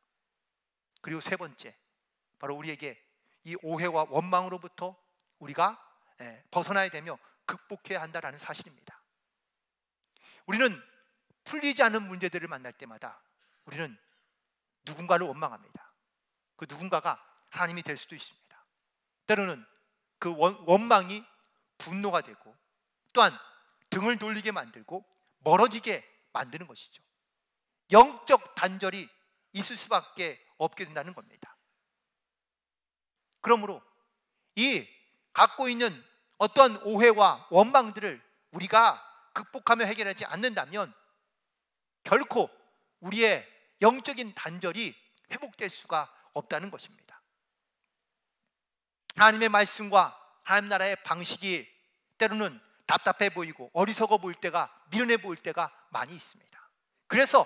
그리고 세 번째, 바로 우리에게 이 오해와 원망으로부터 우리가 벗어나야 되며 극복해야 한다는 사실입니다. 우리는 풀리지 않는 문제들을 만날 때마다 우리는 누군가를 원망합니다. 그 누군가가 하나님이 될 수도 있습니다. 때로는 그 원망이 분노가 되고 또한 등을 돌리게 만들고 멀어지게 만드는 것이죠. 영적 단절이 있을 수밖에 없게 된다는 겁니다. 그러므로 이 갖고 있는 어떤 오해와 원망들을 우리가 극복하며 해결하지 않는다면 결코 우리의 영적인 단절이 회복될 수가 없다는 것입니다. 하나님의 말씀과 하나님 나라의 방식이 때로는 답답해 보이고 어리석어 보일 때가, 미련해 보일 때가 많이 있습니다. 그래서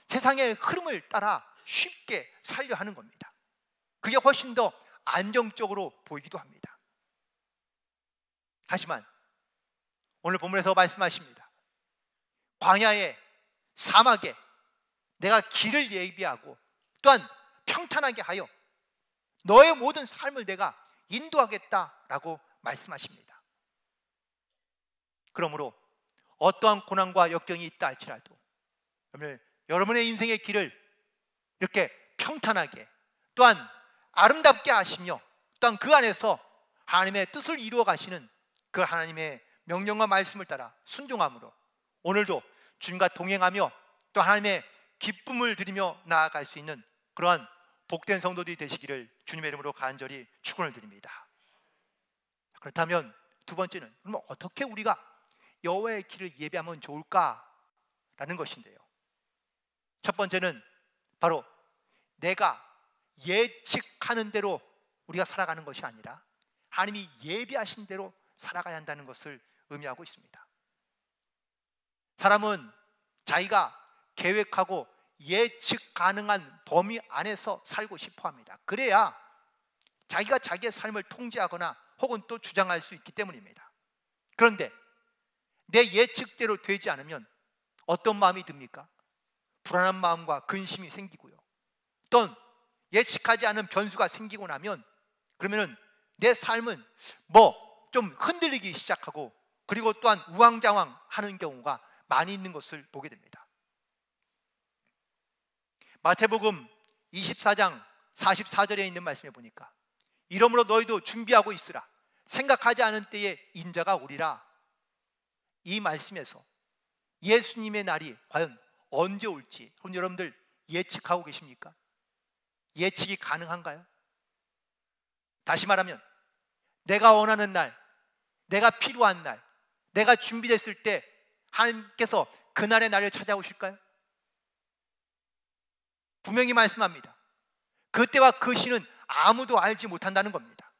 세상의 흐름을 따라 쉽게 살려 하는 겁니다. 그게 훨씬 더 안정적으로 보이기도 합니다. 하지만 오늘 본문에서 말씀하십니다. 광야에, 사막에 내가 길을 예비하고 또한 평탄하게 하여 너의 모든 삶을 내가 인도하겠다라고 말씀하십니다. 그러므로 어떠한 고난과 역경이 있다 할지라도 여러분의 인생의 길을 이렇게 평탄하게 또한 아름답게 하시며 또한 그 안에서 하나님의 뜻을 이루어 가시는 그 하나님의 명령과 말씀을 따라 순종함으로 오늘도 주님과 동행하며 또 하나님의 기쁨을 드리며 나아갈 수 있는 그러한 복된 성도들이 되시기를 주님의 이름으로 간절히 축원을 드립니다. 그렇다면 두 번째는 그러면 어떻게 우리가 여호와의 길을 예배하면 좋을까라는 것인데요. 첫 번째는 바로 내가 예측하는 대로 우리가 살아가는 것이 아니라 하나님이 예비하신 대로 살아가야 한다는 것을 의미하고 있습니다. 사람은 자기가 계획하고 예측 가능한 범위 안에서 살고 싶어 합니다. 그래야 자기가 자기의 삶을 통제하거나 혹은 또 주장할 수 있기 때문입니다. 그런데 내 예측대로 되지 않으면 어떤 마음이 듭니까? 불안한 마음과 근심이 생기고요. 또 예측하지 않은 변수가 생기고 나면 그러면은 내 삶은 좀 흔들리기 시작하고 그리고 또한 우왕좌왕 하는 경우가 많이 있는 것을 보게 됩니다. 마태복음 24장 44절에 있는 말씀에 보니까 이러므로 너희도 준비하고 있으라. 생각하지 않은 때에 인자가 오리라. 이 말씀에서 예수님의 날이 과연 언제 올지 여러분들 예측하고 계십니까? 예측이 가능한가요? 다시 말하면 내가 원하는 날, 내가 필요한 날, 내가 준비됐을 때 하나님께서 그날의 날을 찾아오실까요? 분명히 말씀합니다. 그때와 그 시는 아무도 알지 못한다는 겁니다.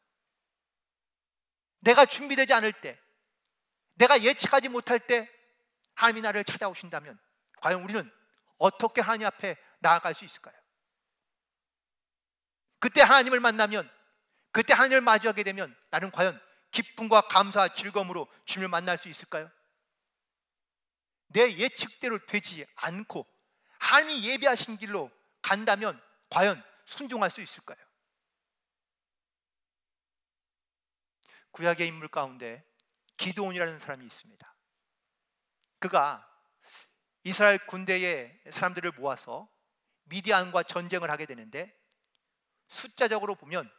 내가 준비되지 않을 때, 내가 예측하지 못할 때 하나님이 나를 찾아오신다면 과연 우리는 어떻게 하나님 앞에 나아갈 수 있을까요? 그때 하나님을 만나면, 그때 하나님을 마주하게 되면 나는 과연 기쁨과 감사와 즐거움으로 주님을 만날 수 있을까요? 내 예측대로 되지 않고 하나님이 예비하신 길로 간다면 과연 순종할 수 있을까요? 구약의 인물 가운데 기드온이라는 사람이 있습니다. 그가 이스라엘 군대의 사람들을 모아서 미디안과 전쟁을 하게 되는데 숫자적으로 보면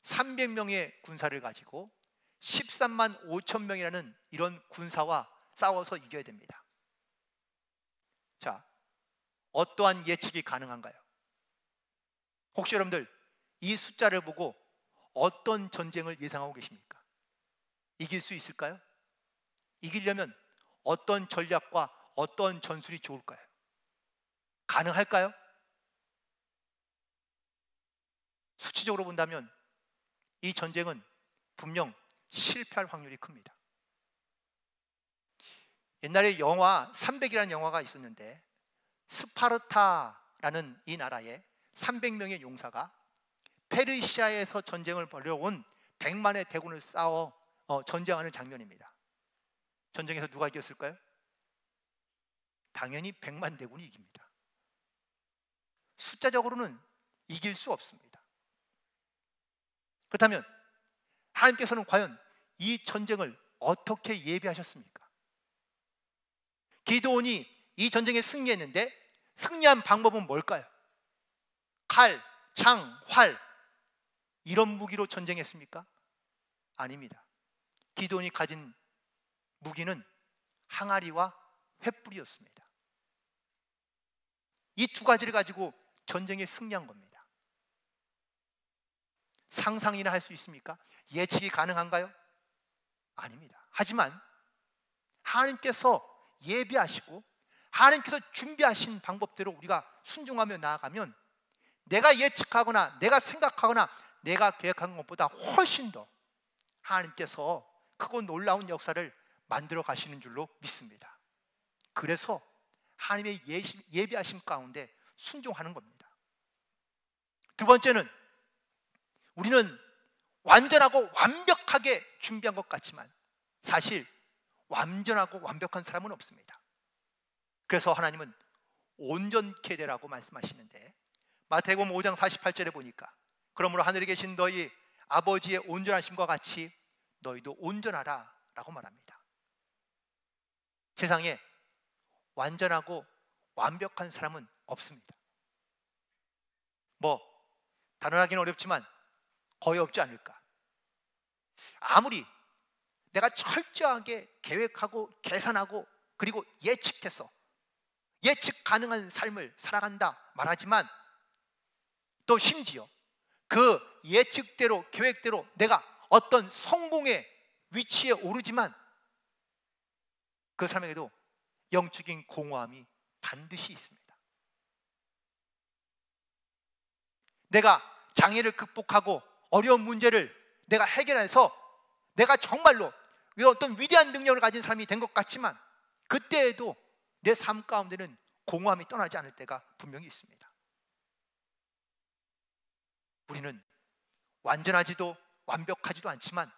300명의 군사를 가지고 13만 5천 명이라는 이런 군사와 싸워서 이겨야 됩니다. 자, 어떠한 예측이 가능한가요? 혹시 여러분들 이 숫자를 보고 어떤 전쟁을 예상하고 계십니까? 이길 수 있을까요? 이기려면 어떤 전략과 어떤 전술이 좋을까요? 가능할까요? 수치적으로 본다면 이 전쟁은 분명 실패할 확률이 큽니다. 옛날에 영화 300이라는 영화가 있었는데, 스파르타라는 이 나라에 300명의 용사가 페르시아에서 전쟁을 벌여온 100만의 대군을 싸워 전쟁하는 장면입니다. 전쟁에서 누가 이겼을까요? 당연히 100만 대군이 이깁니다. 숫자적으로는 이길 수 없습니다. 그렇다면 하나님께서는 과연 이 전쟁을 어떻게 예비하셨습니까? 기드온이 이 전쟁에 승리했는데 승리한 방법은 뭘까요? 칼, 창, 활 이런 무기로 전쟁했습니까? 아닙니다. 기드온이 가진 무기는 항아리와 횃불이었습니다. 이 두 가지를 가지고 전쟁에 승리한 겁니다. 상상이나 할 수 있습니까? 예측이 가능한가요? 아닙니다. 하지만 하나님께서 예비하시고 하나님께서 준비하신 방법대로 우리가 순종하며 나아가면 내가 예측하거나 내가 생각하거나 내가 계획한 것보다 훨씬 더 하나님께서 크고 놀라운 역사를 만들어 가시는 줄로 믿습니다. 그래서 하나님의 예비하심 가운데 순종하는 겁니다. 두 번째는, 우리는 완전하고 완벽하게 준비한 것 같지만 사실 완전하고 완벽한 사람은 없습니다. 그래서 하나님은 온전케 되라고 말씀하시는데, 마태복음 5장 48절에 보니까 그러므로 하늘에 계신 너희 아버지의 온전하심과 같이 너희도 온전하라 라고 말합니다. 세상에 완전하고 완벽한 사람은 없습니다. 단언하기는 어렵지만 거의 없지 않을까. 아무리 내가 철저하게 계획하고 계산하고 그리고 예측해서 예측 가능한 삶을 살아간다 말하지만, 또 심지어 그 예측대로 계획대로 내가 어떤 성공의 위치에 오르지만 그 사람에게도 영적인 공허함이 반드시 있습니다. 내가 장애를 극복하고 어려운 문제를 내가 해결해서 내가 정말로 어떤 위대한 능력을 가진 사람이 된 것 같지만 그때에도 내 삶 가운데는 공허함이 떠나지 않을 때가 분명히 있습니다. 우리는 완전하지도 완벽하지도 않지만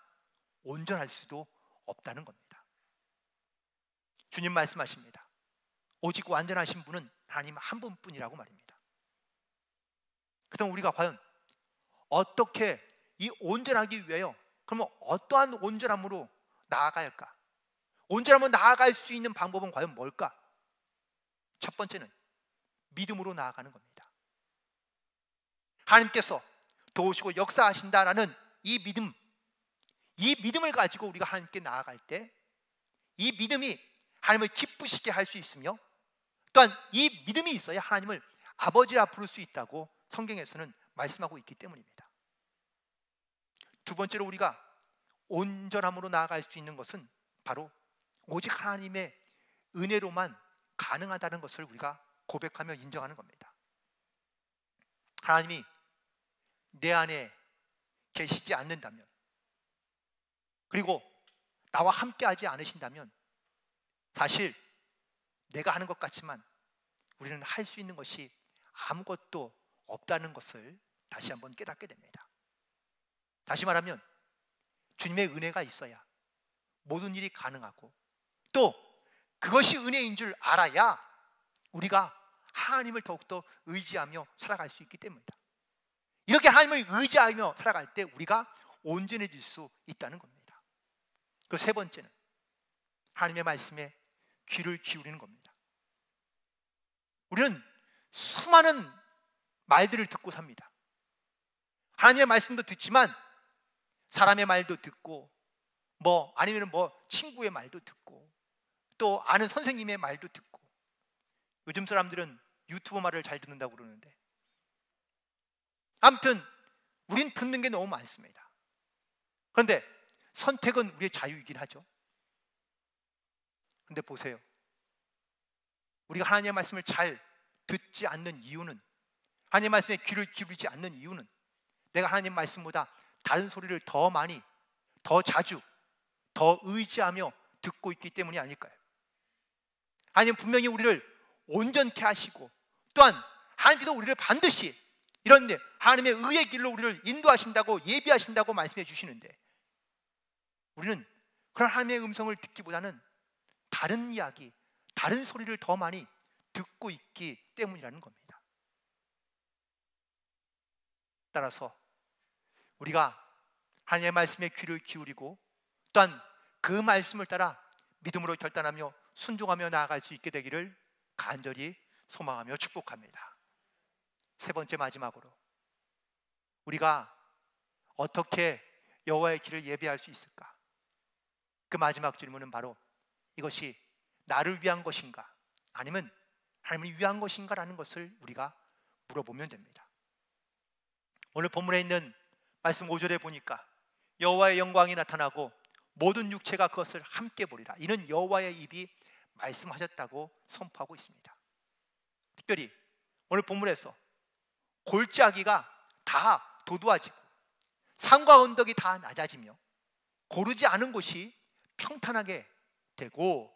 온전할 수도 없다는 겁니다. 주님 말씀하십니다. 오직 완전하신 분은 하나님 한 분뿐이라고 말입니다. 그럼 우리가 과연 어떻게 이 온전하기 위하여 그러면 어떠한 온전함으로 나아가야 할까? 온전함으로 나아갈 수 있는 방법은 과연 뭘까? 첫 번째는 믿음으로 나아가는 겁니다. 하나님께서 도우시고 역사하신다라는 이 믿음을 가지고 우리가 하나님께 나아갈 때 이 믿음이 하나님을 기쁘시게 할 수 있으며, 또한 이 믿음이 있어야 하나님을 아버지라 부를 수 있다고 성경에서는 말씀하고 있기 때문입니다. 두 번째로 우리가 온전함으로 나아갈 수 있는 것은 바로 오직 하나님의 은혜로만 가능하다는 것을 우리가 고백하며 인정하는 겁니다. 하나님이 내 안에 계시지 않는다면, 그리고 나와 함께 하지 않으신다면 사실 내가 하는 것 같지만 우리는 할 수 있는 것이 아무것도 없다는 것을 다시 한번 깨닫게 됩니다. 다시 말하면 주님의 은혜가 있어야 모든 일이 가능하고, 또 그것이 은혜인 줄 알아야 우리가 하나님을 더욱더 의지하며 살아갈 수 있기 때문이다. 이렇게 하나님을 의지하며 살아갈 때 우리가 온전해질 수 있다는 겁니다. 그 세 번째는 하나님의 말씀에 귀를 기울이는 겁니다. 우리는 수많은 말들을 듣고 삽니다. 하나님의 말씀도 듣지만 사람의 말도 듣고 아니면 친구의 말도 듣고 또 아는 선생님의 말도 듣고, 요즘 사람들은 유튜버 말을 잘 듣는다고 그러는데, 아무튼 우린 듣는 게 너무 많습니다. 그런데 선택은 우리의 자유이긴 하죠. 근데 보세요, 우리가 하나님의 말씀을 잘 듣지 않는 이유는, 하나님의 말씀에 귀를 기울이지 않는 이유는, 내가 하나님 말씀보다 다른 소리를 더 많이, 더 자주, 더 의지하며 듣고 있기 때문이 아닐까요? 하나님 분명히 우리를 온전케 하시고, 또한 하나님께서 우리를 반드시 이런 하나님의 의의 길로 우리를 인도하신다고, 예비하신다고 말씀해 주시는데, 우리는 그런 하나님의 음성을 듣기보다는 다른 이야기, 다른 소리를 더 많이 듣고 있기 때문이라는 겁니다. 따라서 우리가 하나님의 말씀에 귀를 기울이고, 또한 그 말씀을 따라 믿음으로 결단하며 순종하며 나아갈 수 있게 되기를 간절히 소망하며 축복합니다. 세 번째, 마지막으로 우리가 어떻게 여호와의 길을 예배할 수 있을까? 그 마지막 질문은 바로 이것이 나를 위한 것인가, 아니면 하나님을 위한 것인가 라는 것을 우리가 물어보면 됩니다. 오늘 본문에 있는 말씀 5절에 보니까 여호와의 영광이 나타나고 모든 육체가 그것을 함께 보리라, 이는 여호와의 입이 말씀하셨다고 선포하고 있습니다. 특별히 오늘 본문에서 골짜기가 다 도드아지고 산과 언덕이 다 낮아지며 고르지 않은 곳이 평탄하게 되고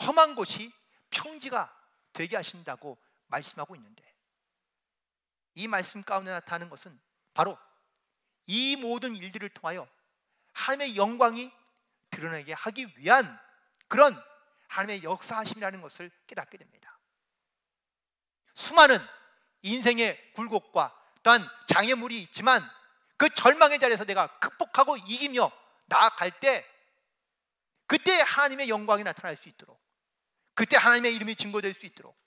험한 곳이 평지가 되게 하신다고 말씀하고 있는데, 이 말씀 가운데 나타나는 것은 바로 이 모든 일들을 통하여 하나님의 영광이 드러나게 하기 위한 그런 하나님의 역사하심이라는 것을 깨닫게 됩니다. 수많은 인생의 굴곡과 또한 장애물이 있지만 그 절망의 자리에서 내가 극복하고 이기며 나아갈 때, 그때 하나님의 영광이 나타날 수 있도록, 그때 하나님의 이름이 증거될 수 있도록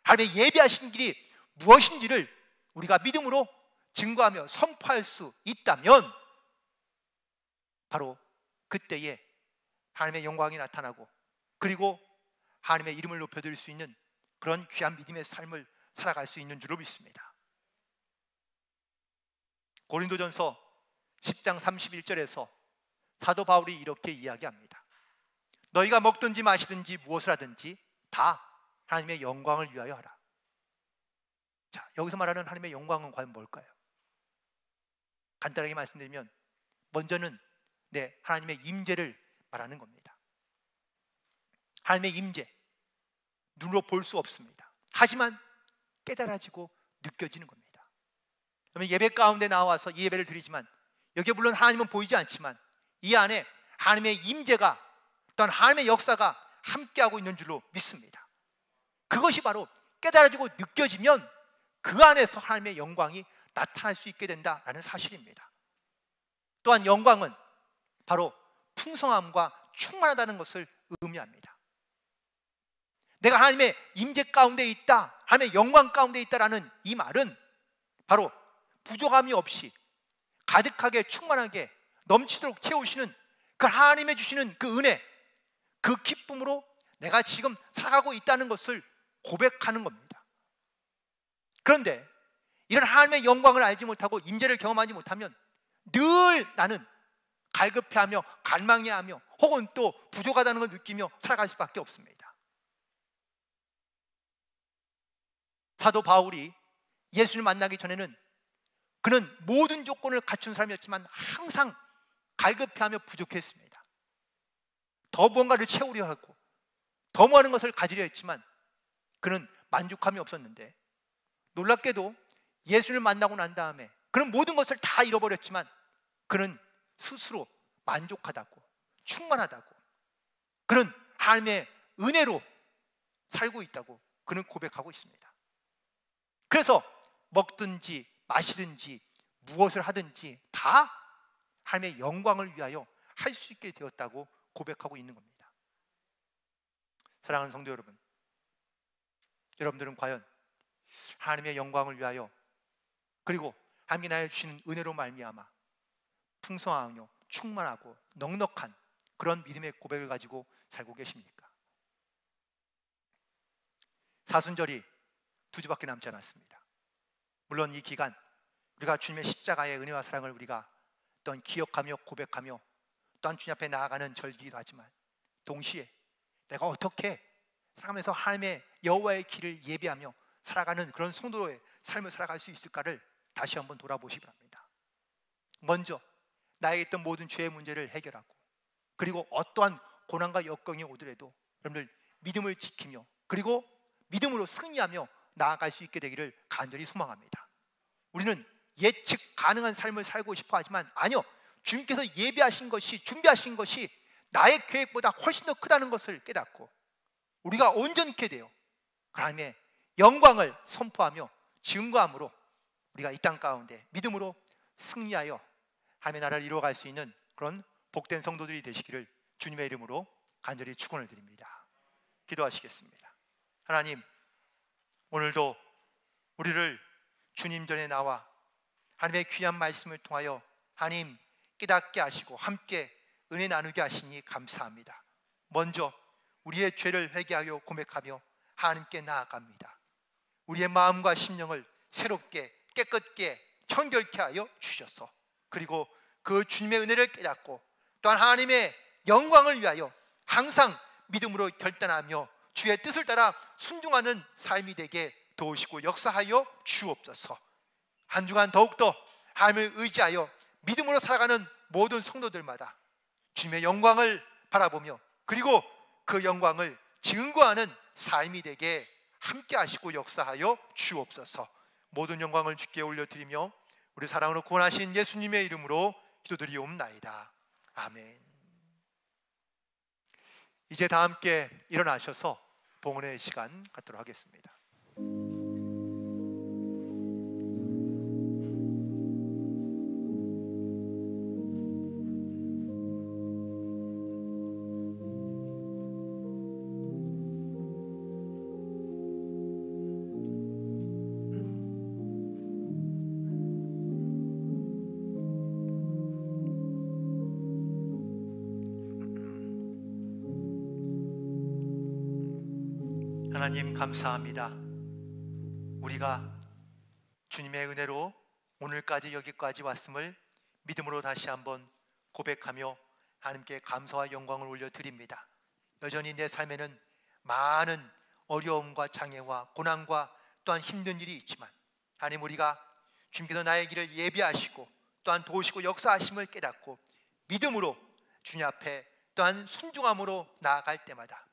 하나님의 예비하신 길이 무엇인지를 우리가 믿음으로 증거하며 선포할 수 있다면, 바로 그때에 하나님의 영광이 나타나고, 그리고 하나님의 이름을 높여드릴 수 있는 그런 귀한 믿음의 삶을 살아갈 수 있는 줄로 믿습니다. 고린도전서 10장 31절에서 사도 바울이 이렇게 이야기합니다. 너희가 먹든지 마시든지 무엇을 하든지 다 하나님의 영광을 위하여 하라. 자, 여기서 말하는 하나님의 영광은 과연 뭘까요? 간단하게 말씀드리면 먼저는 하나님의 임재를 말하는 겁니다. 하나님의 임재, 눈으로 볼 수 없습니다. 하지만 깨달아지고 느껴지는 겁니다. 그러면 예배 가운데 나와서 이 예배를 드리지만 여기에 물론 하나님은 보이지 않지만 이 안에 하나님의 임재가, 또한 하나님의 역사가 함께하고 있는 줄로 믿습니다. 그것이 바로 깨달아지고 느껴지면 그 안에서 하나님의 영광이 나타날 수 있게 된다라는 사실입니다. 또한 영광은 바로 풍성함과 충만하다는 것을 의미합니다. 내가 하나님의 임재 가운데 있다, 하나님의 영광 가운데 있다라는 이 말은 바로 부족함이 없이 가득하게 충만하게 넘치도록 채우시는 그 하나님의 주시는 그 은혜, 그 기쁨으로 내가 지금 살아가고 있다는 것을 고백하는 겁니다. 그런데 이런 하나님의 영광을 알지 못하고 임재를 경험하지 못하면 늘 나는 갈급해하며 갈망해하며 혹은 또 부족하다는 걸 느끼며 살아갈 수밖에 없습니다. 사도 바울이 예수를 만나기 전에는 그는 모든 조건을 갖춘 사람이었지만 항상 갈급해하며 부족했습니다. 더 뭔가를 채우려 하고 더 많은 것을 가지려 했지만 그는 만족함이 없었는데, 놀랍게도 예수를 만나고 난 다음에 그는 모든 것을 다 잃어버렸지만 그는 스스로 만족하다고, 충만하다고, 그는 하나님의 은혜로 살고 있다고 그는 고백하고 있습니다. 그래서 먹든지 마시든지 무엇을 하든지 다 하나님의 영광을 위하여 할 수 있게 되었다고 고백하고 있는 겁니다. 사랑하는 성도 여러분, 여러분들은 과연 하나님의 영광을 위하여, 그리고 하나님이 나에게 주시는 은혜로 말미암아 풍성하며 충만하고 넉넉한 그런 믿음의 고백을 가지고 살고 계십니까? 사순절이 2주밖에 남지 않았습니다. 물론 이 기간 우리가 주님의 십자가의 은혜와 사랑을 우리가 또한 기억하며 고백하며 또한 주님 앞에 나아가는 절기이기도 하지만, 동시에 내가 어떻게 살아가면서 하나님의 여호와의 길을 예배하며 살아가는 그런 성도의 삶을 살아갈 수 있을까를 다시 한번 돌아보시기 바랍니다. 먼저 나에게 있던 모든 죄의 문제를 해결하고, 그리고 어떠한 고난과 역경이 오더라도 여러분들 믿음을 지키며 그리고 믿음으로 승리하며 나아갈 수 있게 되기를 간절히 소망합니다. 우리는 예측 가능한 삶을 살고 싶어 하지만 아니요, 주님께서 예배하신 것이, 준비하신 것이 나의 계획보다 훨씬 더 크다는 것을 깨닫고 우리가 온전케 되어 하나님의 영광을 선포하며 증거함으로 우리가 이 땅 가운데 믿음으로 승리하여 하나님의 나라를 이루어갈 수 있는 그런 복된 성도들이 되시기를 주님의 이름으로 간절히 축원을 드립니다. 기도하시겠습니다. 하나님, 오늘도 우리를 주님 전에 나와 하나님의 귀한 말씀을 통하여 하나님 깨닫게 하시고 함께 은혜 나누게 하시니 감사합니다. 먼저 우리의 죄를 회개하여 고백하며 하나님께 나아갑니다. 우리의 마음과 심령을 새롭게 깨끗게 청결케 하여 주셔서, 그리고 그 주님의 은혜를 깨닫고 또한 하나님의 영광을 위하여 항상 믿음으로 결단하며 주의 뜻을 따라 순종하는 삶이 되게 도우시고 역사하여 주옵소서. 한 주간 더욱더 하나님을 의지하여 믿음으로 살아가는 모든 성도들마다 주님의 영광을 바라보며 그리고 그 영광을 증거하는 삶이 되게 함께 하시고 역사하여 주옵소서. 모든 영광을 주께 올려드리며 우리 사랑으로 구원하신 예수님의 이름으로 기도드리옵나이다. 아멘. 이제 다 함께 일어나셔서 봉헌의 시간 갖도록 하겠습니다. 하나님 감사합니다. 우리가 주님의 은혜로 오늘까지 여기까지 왔음을 믿음으로 다시 한번 고백하며 하나님께 감사와 영광을 올려드립니다. 여전히 내 삶에는 많은 어려움과 장애와 고난과 또한 힘든 일이 있지만 하나님, 우리가 주님께서 나의 길을 예비하시고 또한 도우시고 역사하심을 깨닫고 믿음으로 주님 앞에 또한 순종함으로 나아갈 때마다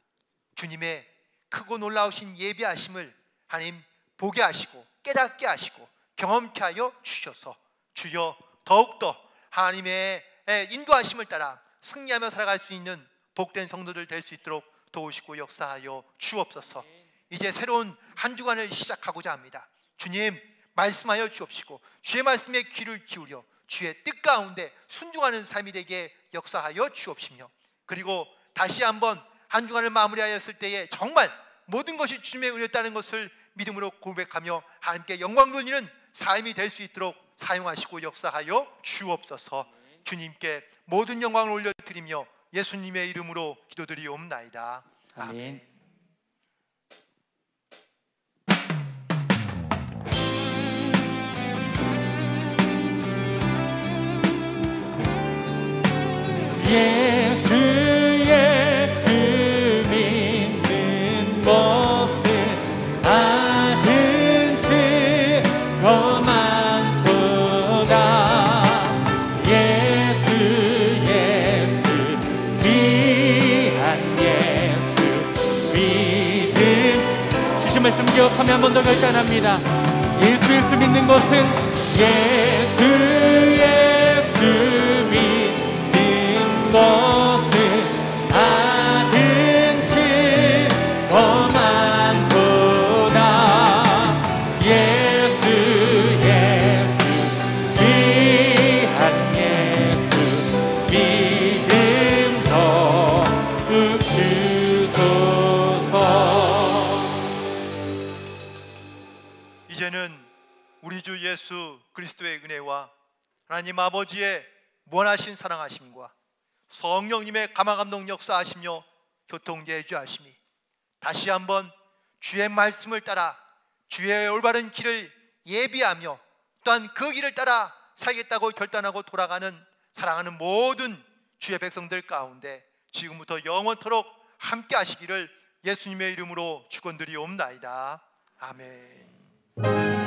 주님의 크고 놀라우신 예배하심을 하나님 보게 하시고 깨닫게 하시고 경험케 하여 주셔서 주여 더욱더 하나님의 인도하심을 따라 승리하며 살아갈 수 있는 복된 성도들 될 수 있도록 도우시고 역사하여 주옵소서. 이제 새로운 한 주간을 시작하고자 합니다. 주님 말씀하여 주옵시고 주의 말씀에 귀를 기울여 주의 뜻 가운데 순종하는 삶이 되게 역사하여 주옵시며, 그리고 다시 한번 한 주간을 마무리하였을 때에 정말 모든 것이 주님의 은혜였다는 것을 믿음으로 고백하며 하나님께 영광 돌리는 삶이 될 수 있도록 사용하시고 역사하여 주옵소서. 주님께 모든 영광을 올려드리며 예수님의 이름으로 기도드리옵나이다. 아멘. 예수 믿는 것은 아든지 더 많도다. 예수 귀한 예수 믿음. 주신 말씀 기억하며 한 번 더 결단합니다. 예수 믿는 것은 예수 믿는 것은 아든지 더 많도다. 예수 귀한 예수 믿음 더욱 주소서. 이제는 우리 주 예수 그리스도의 은혜와 하나님 아버지의 무한하신 사랑하심과 성령님의 감화감동 역사하시며 교통제주하심이 다시 한번 주의 말씀을 따라 주의 올바른 길을 예비하며 또한 그 길을 따라 살겠다고 결단하고 돌아가는 사랑하는 모든 주의 백성들 가운데 지금부터 영원토록 함께 하시기를 예수님의 이름으로 축원드리옵나이다. 아멘.